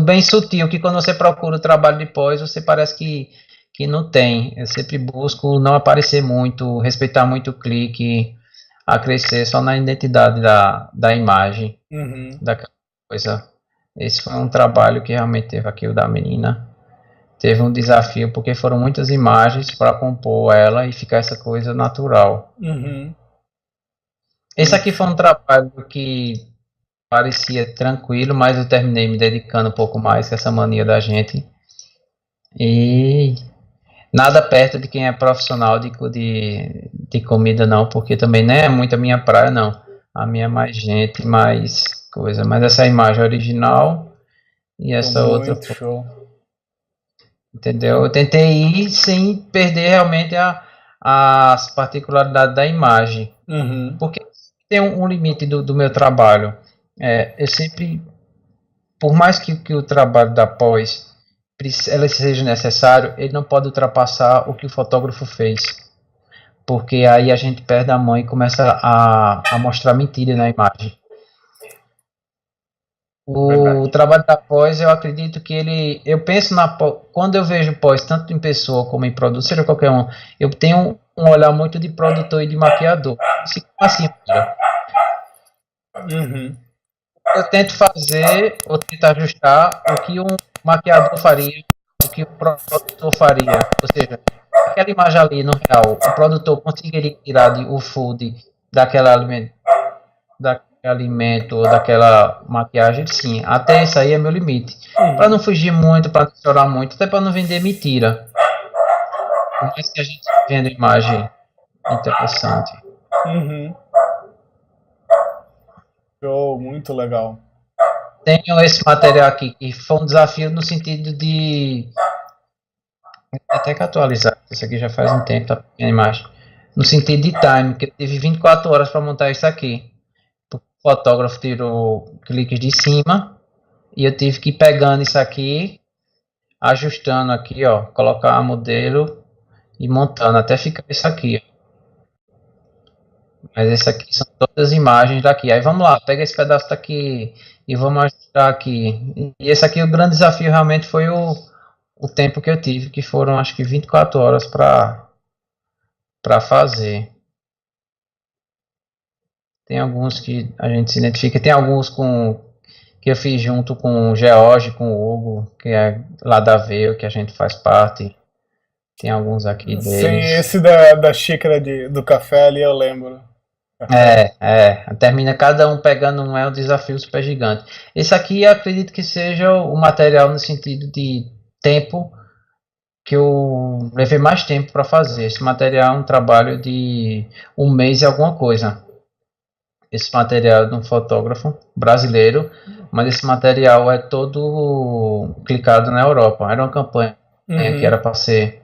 Speaker 2: bem sutil, que quando você procura o trabalho de pós, você parece que não tem. Eu sempre busco não aparecer muito, respeitar muito o clique, a crescer só na identidade da imagem, daquela coisa. Esse foi um trabalho que realmente teve aqui, o da menina. Teve um desafio, porque foram muitas imagens para compor ela e ficar essa coisa natural. Esse aqui foi um trabalho que parecia tranquilo, mas eu terminei me dedicando um pouco mais com essa mania da gente. E nada perto de quem é profissional de comida, não, porque também não é muito a minha praia, não. A minha é mais gente, mais coisa. Mas essa imagem original e essa outra.
Speaker 1: Show.
Speaker 2: Entendeu? Eu tentei ir sem perder realmente as particularidades da imagem. Porque tem um limite do meu trabalho. Eu sempre, por mais que o trabalho da pós ela seja necessário, ele não pode ultrapassar o que o fotógrafo fez. Porque aí a gente perde a mão e começa a mostrar mentira na imagem. O trabalho da pós, eu acredito que eu penso quando eu vejo pós, tanto em pessoa como em produto, seja qualquer um, eu tenho um olhar muito de produtor e de maquiador. Assim, eu tento fazer, ou tento ajustar o que um maquiador faria, o que o produtor faria. Ou seja, aquela imagem ali no real, o produtor conseguiria tirar o food daquele alimento ou daquela maquiagem, sim. Até isso aí é meu limite. Para não fugir muito, para não chorar muito, até para não vender mentira. Por mais que a gente venda imagem interessante.
Speaker 1: Show, muito legal.
Speaker 2: Tenho esse material aqui que foi um desafio no sentido de até que atualizar. Isso aqui já faz um tempo, a imagem. No sentido de time, que eu tive 24 horas para montar isso aqui. fotógrafo tirou cliques de cima e eu tive que ir pegando isso aqui, ajustando aqui, ó, colocar a modelo e montando até ficar isso aqui, ó. Mas esse aqui são todas as imagens daqui. Aí vamos lá, pega esse pedaço daqui e vamos ajustar aqui. E esse aqui, o grande desafio realmente foi o tempo que eu tive, que foram acho que 24 horas para fazer. Tem alguns que a gente se identifica, tem alguns que eu fiz junto com o George, com o Hugo, que é lá da Veio, que a gente faz parte. Tem alguns aqui
Speaker 1: Sim,
Speaker 2: deles.
Speaker 1: esse da xícara do café ali eu lembro.
Speaker 2: Termina cada um pegando um, é um desafio super gigante. Esse aqui eu acredito que seja o material no sentido de tempo que eu levei mais tempo para fazer. Esse material é um trabalho de um mês e alguma coisa. Esse material é de um fotógrafo brasileiro, mas esse material é todo clicado na Europa. Era uma campanha que era para ser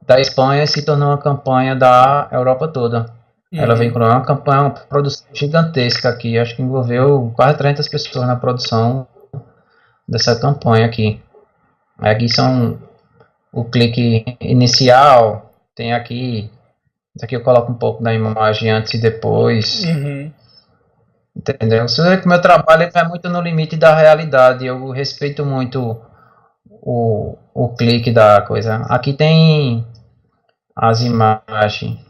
Speaker 2: da Espanha e se tornou uma campanha da Europa toda. Ela veio com uma campanha, uma produção gigantesca aqui, acho que envolveu quase 300 pessoas na produção dessa campanha aqui. Aqui são o clique inicial, tem aqui eu coloco um pouco da imagem antes e depois. Entendeu? Você vê que o meu trabalho é muito no limite da realidade. Eu respeito muito o clique da coisa. Aqui tem as imagens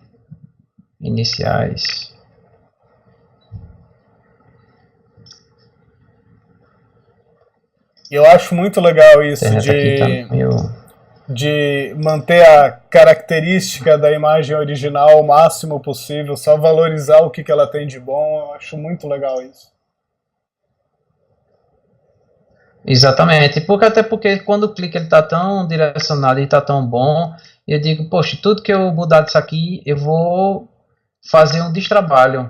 Speaker 2: iniciais.
Speaker 1: Eu acho muito legal isso de manter a característica da imagem original o máximo possível, só valorizar o que ela tem de bom. Eu acho muito legal isso.
Speaker 2: Exatamente, até porque quando o clique ele tá tão direcionado e tá tão bom, eu digo, poxa, tudo que eu mudar disso aqui, eu vou fazer um destrabalho.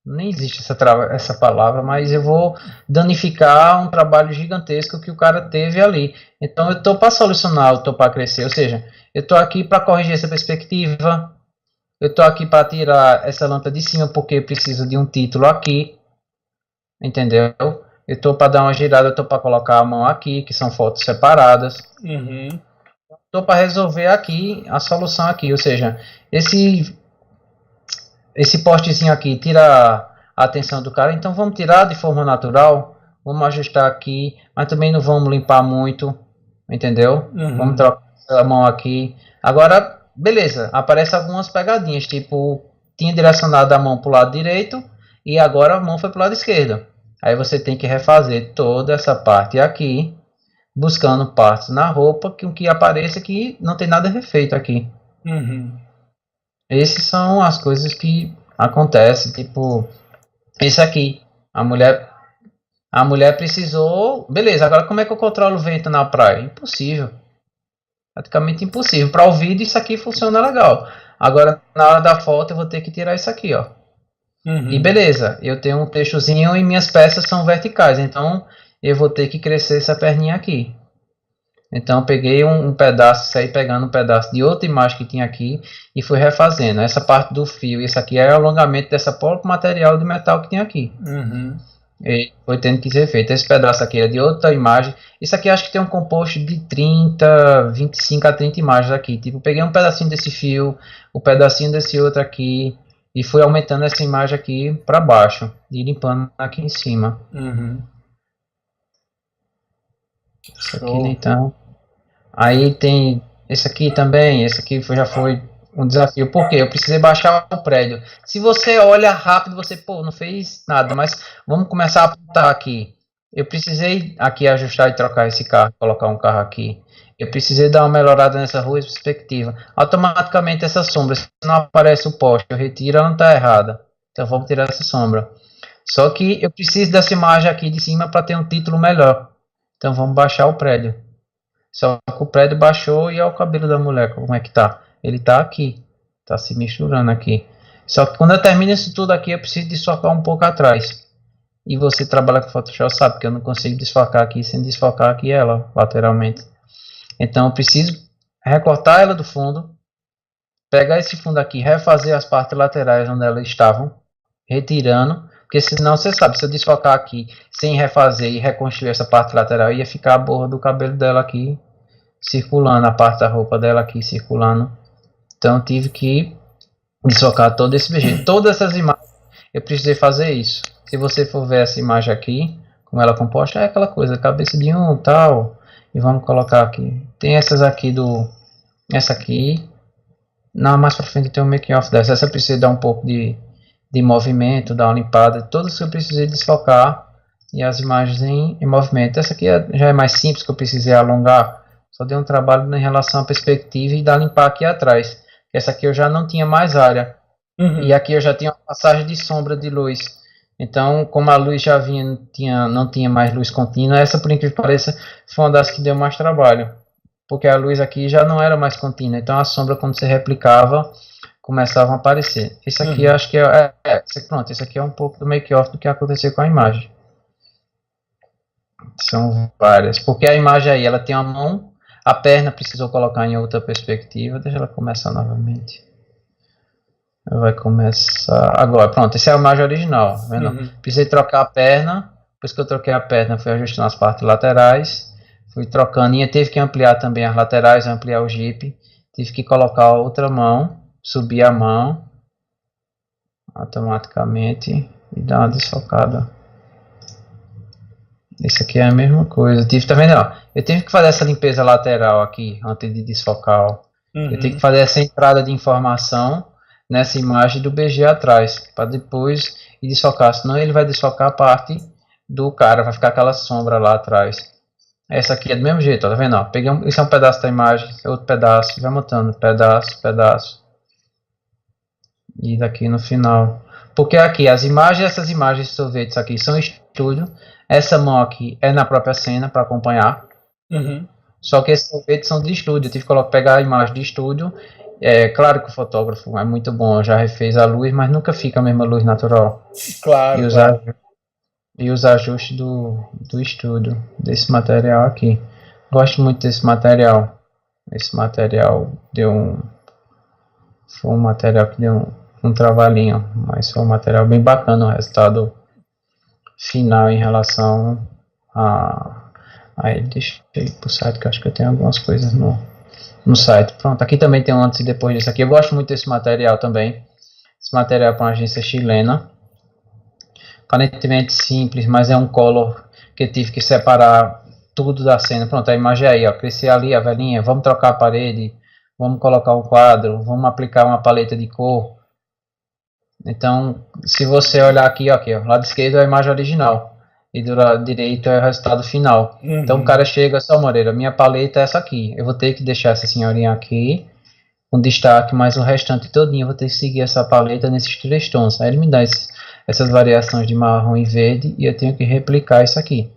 Speaker 2: Nem existe essa palavra, mas eu vou danificar um trabalho gigantesco que o cara teve ali. Então eu estou para solucionar, eu estou para crescer, ou seja, eu estou aqui para corrigir essa perspectiva, eu estou aqui para tirar essa lâmpada de cima porque precisa de um título aqui, entendeu? Eu estou para dar uma girada, eu estou para colocar a mão aqui, que são fotos separadas. Estou para resolver aqui a solução aqui, ou seja, esse postezinho aqui tira a atenção do cara, então vamos tirar de forma natural, vamos ajustar aqui, mas também não vamos limpar muito, entendeu? Vamos trocar a mão aqui. Agora, beleza, aparecem algumas pegadinhas, tipo, tinha direcionado a mão para o lado direito e agora a mão foi para o lado esquerdo. Aí você tem que refazer toda essa parte aqui, buscando partes na roupa que apareça que não tem nada refeito aqui. Essas são as coisas que acontecem, tipo, esse aqui, a mulher precisou, beleza, agora como é que eu controlo o vento na praia? Impossível, praticamente impossível. Para o vídeo isso aqui funciona legal, agora na hora da foto eu vou ter que tirar isso aqui, ó. E beleza, eu tenho um textozinho e minhas peças são verticais, então eu vou ter que crescer essa perninha aqui. Então eu peguei um pedaço, saí pegando um pedaço de outra imagem que tinha aqui e fui refazendo. Essa parte do fio, isso aqui é o alongamento dessa próprio material de metal que tinha aqui. E foi tendo que ser feito. Esse pedaço aqui é de outra imagem. Isso aqui acho que tem um composto de 25 a 30 imagens aqui. Tipo, peguei um pedacinho desse fio, um pedacinho desse outro aqui e fui aumentando essa imagem aqui para baixo e limpando aqui em cima. Isso aqui então. Aí tem esse aqui também. Esse aqui já foi um desafio. Por quê? Eu precisei baixar o prédio. Se você olha rápido, você, pô, não fez nada. Mas vamos começar a apontar aqui. Eu precisei aqui ajustar e trocar esse carro, colocar um carro aqui. Eu precisei dar uma melhorada nessa rua de perspectiva. Automaticamente essa sombra, se não aparece o poste, eu retiro, ela não está errada. Então vamos tirar essa sombra. Só que eu preciso dessa imagem aqui de cima para ter um título melhor. Então vamos baixar o prédio. Só que o prédio baixou e olha o cabelo da mulher, como é que tá? Ele tá aqui, tá se misturando aqui. Só que quando eu termino isso tudo aqui, eu preciso desfocar um pouco atrás. E você trabalha com Photoshop sabe que eu não consigo desfocar aqui sem desfocar aqui ela, lateralmente. Então eu preciso recortar ela do fundo, pegar esse fundo aqui, refazer as partes laterais onde elas estavam, retirando, Porque senão você sabe, se eu desfocar aqui sem refazer e reconstruir essa parte lateral, ia ficar a borra do cabelo dela aqui circulando, a parte da roupa dela aqui circulando. Então tive que desfocar todo esse BG. Todas essas imagens eu precisei fazer isso. Se você for ver essa imagem aqui, como ela é composta, é aquela coisa, cabeça de um tal. E vamos colocar aqui. Tem essas aqui essa aqui. Não, mais pra frente tem um making off dessa. Essa eu precisei dar um pouco de movimento, dar uma limpada. Todas que eu precisei desfocar. E as imagens em movimento. Essa aqui já é mais simples, que eu precisei alongar. Só dei um trabalho em relação à perspectiva e dar limpar aqui atrás. Essa aqui eu já não tinha mais área. E aqui eu já tinha uma passagem de sombra de luz. Então, como a luz já não tinha mais luz contínua, essa, por incrível que pareça, foi uma das que deu mais trabalho. Porque a luz aqui já não era mais contínua. Então, a sombra, quando você replicava, começava a aparecer. Esse aqui, acho que pronto, esse aqui é um pouco do make-off do que aconteceu com a imagem. São várias. Porque a imagem aí, ela tem uma mão, a perna precisou colocar em outra perspectiva. Deixa ela começar novamente. Vai começar agora. Pronto, essa é a imagem original. Tá vendo? Precisei trocar a perna. Depois que eu troquei a perna, fui ajustando as partes laterais. Fui trocando. E teve que ampliar também as laterais, ampliar o jipe. Tive que colocar a outra mão. Subir a mão. Automaticamente. E dar uma desfocada. Esse aqui é a mesma coisa. Tá vendo? Ó, eu tive que fazer essa limpeza lateral aqui. Antes de desfocar. Ó. Eu tive que fazer essa entrada de informação nessa imagem do BG atrás, para depois ir desfocar, senão ele vai desfocar a parte do cara, vai ficar aquela sombra lá atrás. Essa aqui é do mesmo jeito, ó, tá vendo? Ó, peguei isso é um pedaço da imagem, outro pedaço, vai montando, pedaço, e daqui no final. Porque aqui, essas imagens de sorvetes aqui são estúdio, essa mão aqui é na própria cena para acompanhar, só que esses sorvetes são de estúdio, eu tive que pegar a imagem de estúdio. É claro que o fotógrafo é muito bom, já refez a luz, mas nunca fica a mesma luz natural.
Speaker 1: Claro.
Speaker 2: E os ajustes do estúdio, desse material aqui. Gosto muito desse material. Esse material foi um material que deu um trabalhinho, mas foi um material bem bacana o resultado final em relação a ele. Deixa eu ir pro site que eu acho que eu tenho algumas coisas no site. Pronto, aqui também tem um antes e depois disso aqui. Eu gosto muito desse material também. Esse material é para uma agência chilena. Aparentemente simples, mas é um color que eu tive que separar tudo da cena. Pronto, a imagem é aí, ó. Crescer ali a velhinha, vamos trocar a parede, vamos colocar um quadro, vamos aplicar uma paleta de cor. Então, se você olhar aqui, ó, lado esquerdo é a imagem original. E do lado direito é o resultado final. Então o cara chega só, Moreira, minha paleta é essa aqui. Eu vou ter que deixar essa senhorinha aqui com destaque, mas o restante todinho eu vou ter que seguir essa paleta nesses 3 tons. Aí ele me dá essas variações de marrom e verde e eu tenho que replicar isso aqui.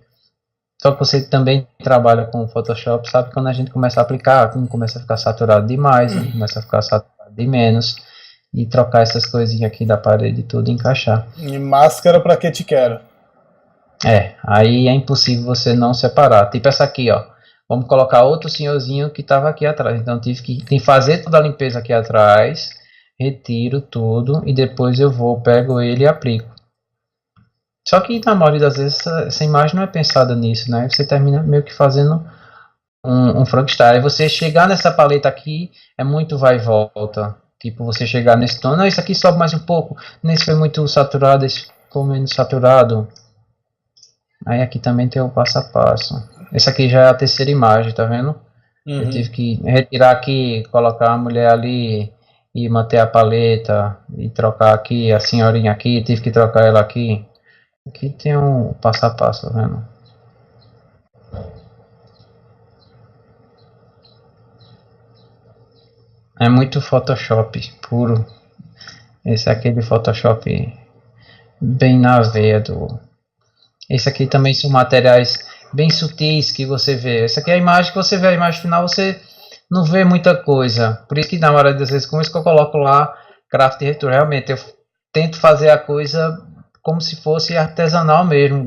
Speaker 2: Só que você também trabalha com o Photoshop, sabe que quando a gente começa a aplicar, começa a ficar saturado demais, começa a ficar saturado de menos. E trocar essas coisinhas aqui da parede e tudo e encaixar.
Speaker 1: E máscara pra que te quero?
Speaker 2: Aí é impossível você não separar. Tipo essa aqui, ó. Vamos colocar outro senhorzinho que estava aqui atrás. Então tive que fazer toda a limpeza aqui atrás. Retiro tudo e depois pego ele e aplico. Só que na maioria das vezes essa imagem não é pensada nisso, né? Você termina meio que fazendo um Frankenstein. Aí você chegar nessa paleta aqui é muito vai e volta. Tipo, você chegar nesse tom, não, isso aqui sobe mais um pouco. Nesse foi muito saturado, esse ficou menos saturado. Aí aqui também tem o passo a passo. Essa aqui já é a terceira imagem, tá vendo? Eu tive que retirar aqui, colocar a mulher ali e manter a paleta e trocar aqui a senhorinha aqui, tive que trocar ela aqui. Aqui tem um passo a passo, tá vendo? É muito Photoshop puro. Esse aqui é de Photoshop bem na veia do... Esse aqui também são materiais bem sutis que você vê. Essa aqui é a imagem que você vê, a imagem final você não vê muita coisa. Por isso que na maioria das vezes, como isso que eu coloco lá, Craft Retro, realmente eu tento fazer a coisa como se fosse artesanal mesmo.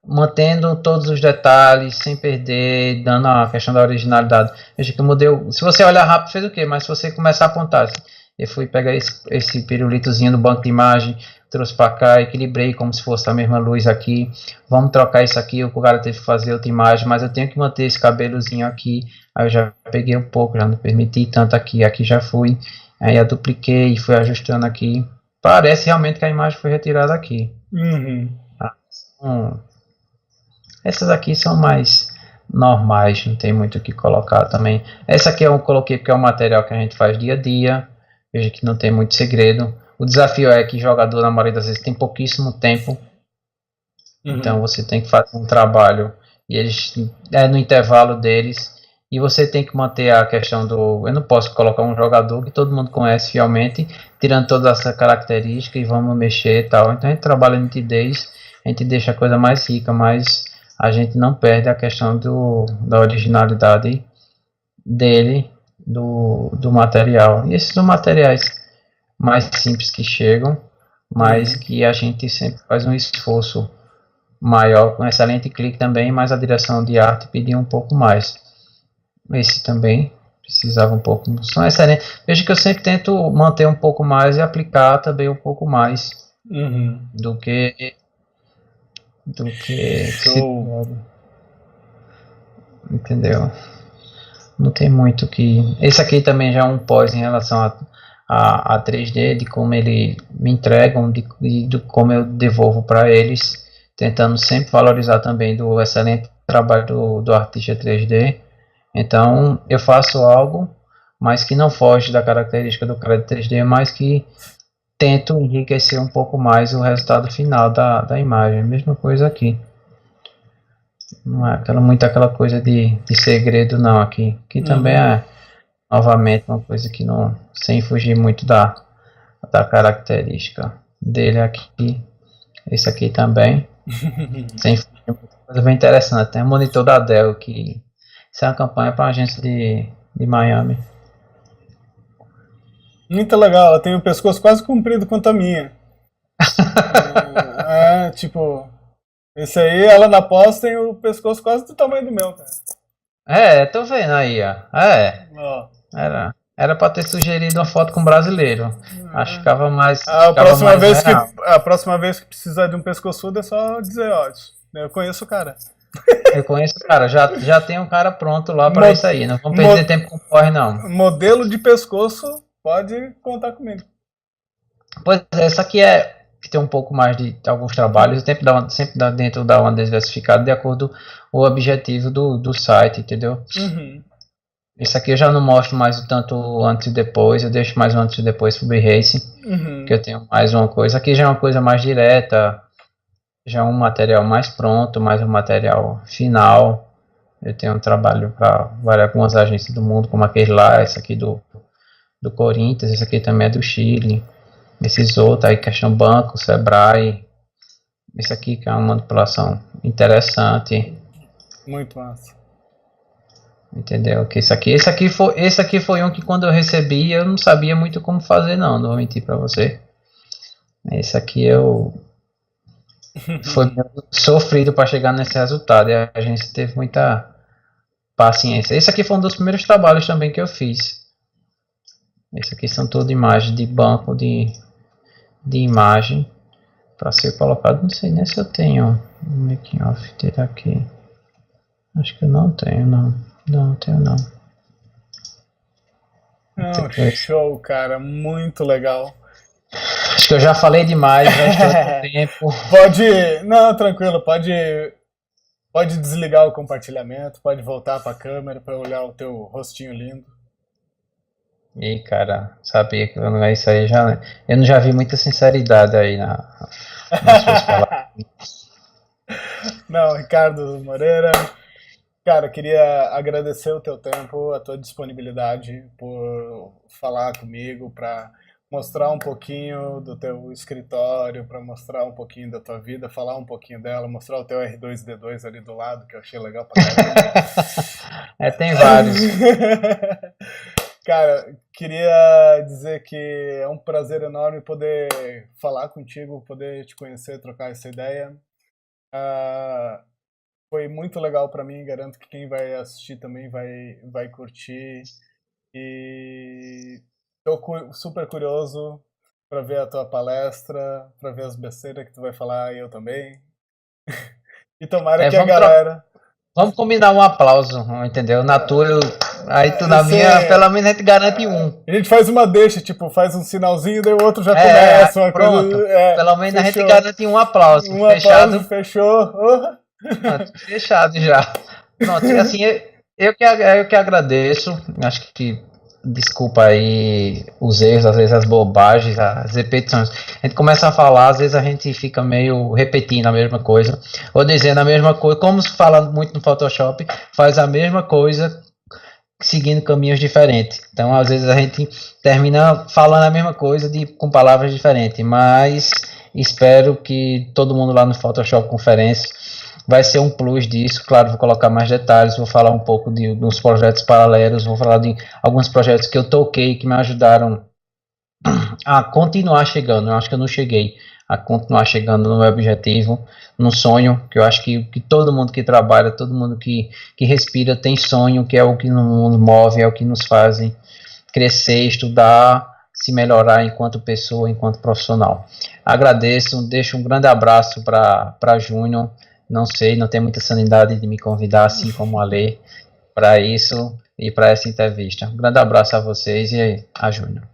Speaker 2: Mantendo todos os detalhes, sem perder, dando a questão da originalidade. Veja que o modelo, se você olhar rápido, fez o quê? Mas se você começar a apontar, Eu fui pegar esse pirulitozinho do banco de imagem, trouxe para cá, equilibrei como se fosse a mesma luz aqui. Vamos trocar isso aqui, o cara teve que fazer outra imagem, mas eu tenho que manter esse cabelozinho aqui. Aí eu já peguei um pouco, já não permiti tanto aqui, aqui já fui. Aí eu dupliquei e fui ajustando aqui. Parece realmente que a imagem foi retirada aqui.
Speaker 1: Uhum.
Speaker 2: Hum, essas aqui são mais normais, não tem muito o que colocar também. Essa aqui eu coloquei porque é um material que a gente faz dia a dia. Veja que não tem muito segredo. O desafio é que o jogador, na maioria das vezes, tem pouquíssimo tempo. Então
Speaker 1: Uhum.
Speaker 2: você tem que fazer um trabalho e eles é no intervalo deles. E você tem que manter a questão do. Eu não posso colocar um jogador que todo mundo conhece fielmente, tirando todas essas características e vamos mexer e tal. Então a gente trabalha em nitidez, a gente deixa a coisa mais rica, mas a gente não perde a questão da originalidade dele, do material. E esses são materiais mais simples que chegam, mas
Speaker 1: Uhum.
Speaker 2: que a gente sempre faz um esforço maior, com excelente clique também, mas a direção de arte pedia um pouco mais. Esse também precisava um pouco. São excelentes. Veja que eu sempre tento manter um pouco mais e aplicar também um pouco mais
Speaker 1: Uhum.
Speaker 2: do que se
Speaker 1: Show.
Speaker 2: pode, entendeu? Não tem muito que. Esse aqui também já é um pós em relação a 3D, de como ele me entregam, de como eu devolvo para eles, tentando sempre valorizar também do excelente trabalho do artista 3D. Então eu faço algo, mas que não foge da característica do cara de 3D, mas que tento enriquecer um pouco mais o resultado final da imagem. Mesma coisa aqui. Não é muito aquela coisa de segredo não aqui. Aqui também
Speaker 1: Uhum.
Speaker 2: é novamente uma coisa que não, sem fugir muito da característica dele aqui. Esse aqui também, sem fugir muito, coisa bem interessante. Tem o monitor da Dell, que isso é uma campanha para a agência de Miami.
Speaker 1: Muito legal, ela tem o pescoço quase comprido quanto a minha. Tipo, esse aí, ela na pós tem o pescoço quase do tamanho do meu, cara.
Speaker 2: É, tô vendo aí, ó. É,
Speaker 1: Ó.
Speaker 2: era para ter sugerido uma foto com um brasileiro. Acho que
Speaker 1: A
Speaker 2: ficava
Speaker 1: próxima
Speaker 2: mais
Speaker 1: vez que
Speaker 2: real.
Speaker 1: a próxima vez que precisar de um pescoçudo é só dizer, ó, eu conheço o cara.
Speaker 2: Eu conheço, cara, já tem um cara pronto lá para
Speaker 1: Mo-
Speaker 2: isso aí. Não vamos perder
Speaker 1: mo-
Speaker 2: tempo com corre, não.
Speaker 1: modelo de pescoço, pode contar comigo.
Speaker 2: Pois é, essa aqui é que tem um pouco mais de alguns trabalhos, sempre dá dentro da uma diversificada de acordo com o objetivo do site, entendeu?
Speaker 1: Uhum.
Speaker 2: Esse aqui eu já não mostro mais o tanto antes e depois, eu deixo mais um antes e depois pro Behance, que
Speaker 1: Uhum.
Speaker 2: eu tenho mais uma coisa. Aqui já é uma coisa mais direta, já é um material mais pronto, mais um material final. Eu tenho um trabalho para várias algumas agências do mundo, como aquele lá, esse aqui do Corinthians, esse aqui também é do Chile. Esses outros aí, questão banco, Sebrae, esse aqui que é uma manipulação interessante,
Speaker 1: Muito massa.
Speaker 2: entendeu? Que esse aqui foi um que quando eu recebi eu não sabia muito como fazer não vou mentir para você. Esse aqui eu foi sofrido para chegar nesse resultado e a gente teve muita paciência. Esse aqui foi um dos primeiros trabalhos também que eu fiz. Esse aqui são todas imagens de banco de imagem para ser colocado. Não sei nem se eu tenho um making off dele aqui. Acho que eu não tenho, não. Não tenho, não.
Speaker 1: Não, show, cara, muito legal.
Speaker 2: Acho que eu já falei demais, já estourei o tempo.
Speaker 1: Pode, não, tranquilo, pode desligar o compartilhamento, pode voltar para a câmera para olhar o teu rostinho lindo.
Speaker 2: E cara, sabia que eu não é isso aí já. Eu não já vi muita sinceridade aí nas suas palavras.
Speaker 1: Não, Ricardo Moreira, cara, queria agradecer o teu tempo, a tua disponibilidade por falar comigo, para mostrar um pouquinho do teu escritório, para mostrar um pouquinho da tua vida, falar um pouquinho dela, mostrar o teu R2D2 ali do lado, que eu achei legal pra caramba.
Speaker 2: É, tem vários.
Speaker 1: Cara, queria dizer que é um prazer enorme poder falar contigo, poder te conhecer, trocar essa ideia. Ah, foi muito legal para mim, garanto que quem vai assistir também vai curtir. E super curioso para ver a tua palestra, para ver as besteiras que tu vai falar e eu também. E tomara que a galera...
Speaker 2: Vamos combinar um aplauso, entendeu? Na tua, aí tu na minha, pelo menos a gente garante um.
Speaker 1: A gente faz uma deixa, tipo, faz um sinalzinho, daí o outro já começa. Uma
Speaker 2: pronto.
Speaker 1: Coisa,
Speaker 2: pelo menos
Speaker 1: fechou.
Speaker 2: A gente garante um aplauso.
Speaker 1: Um
Speaker 2: fechado.
Speaker 1: Aplauso, fechou.
Speaker 2: Fechado já. Pronto, e assim, eu que agradeço. Acho que desculpa aí os erros, às vezes as bobagens, as repetições. A gente começa a falar, às vezes a gente fica meio repetindo a mesma coisa, ou dizendo a mesma coisa, como se fala muito no Photoshop, faz a mesma coisa seguindo caminhos diferentes. Então, às vezes a gente termina falando a mesma coisa com palavras diferentes, mas espero que todo mundo lá no Photoshop Conferência vai ser um plus disso. Claro, vou colocar mais detalhes, vou falar um pouco dos projetos paralelos, vou falar de alguns projetos que eu toquei, que me ajudaram a continuar chegando. Eu acho que eu não cheguei a continuar chegando no meu objetivo, no sonho, que eu acho que todo mundo que trabalha, todo mundo que respira tem sonho, que é o que nos move, é o que nos faz crescer, estudar, se melhorar enquanto pessoa, enquanto profissional. Agradeço, deixo um grande abraço para Júnior. Não sei, não tenho muita sanidade de me convidar, assim como a Lê, para isso e para essa entrevista. Um grande abraço a vocês e a Júnior.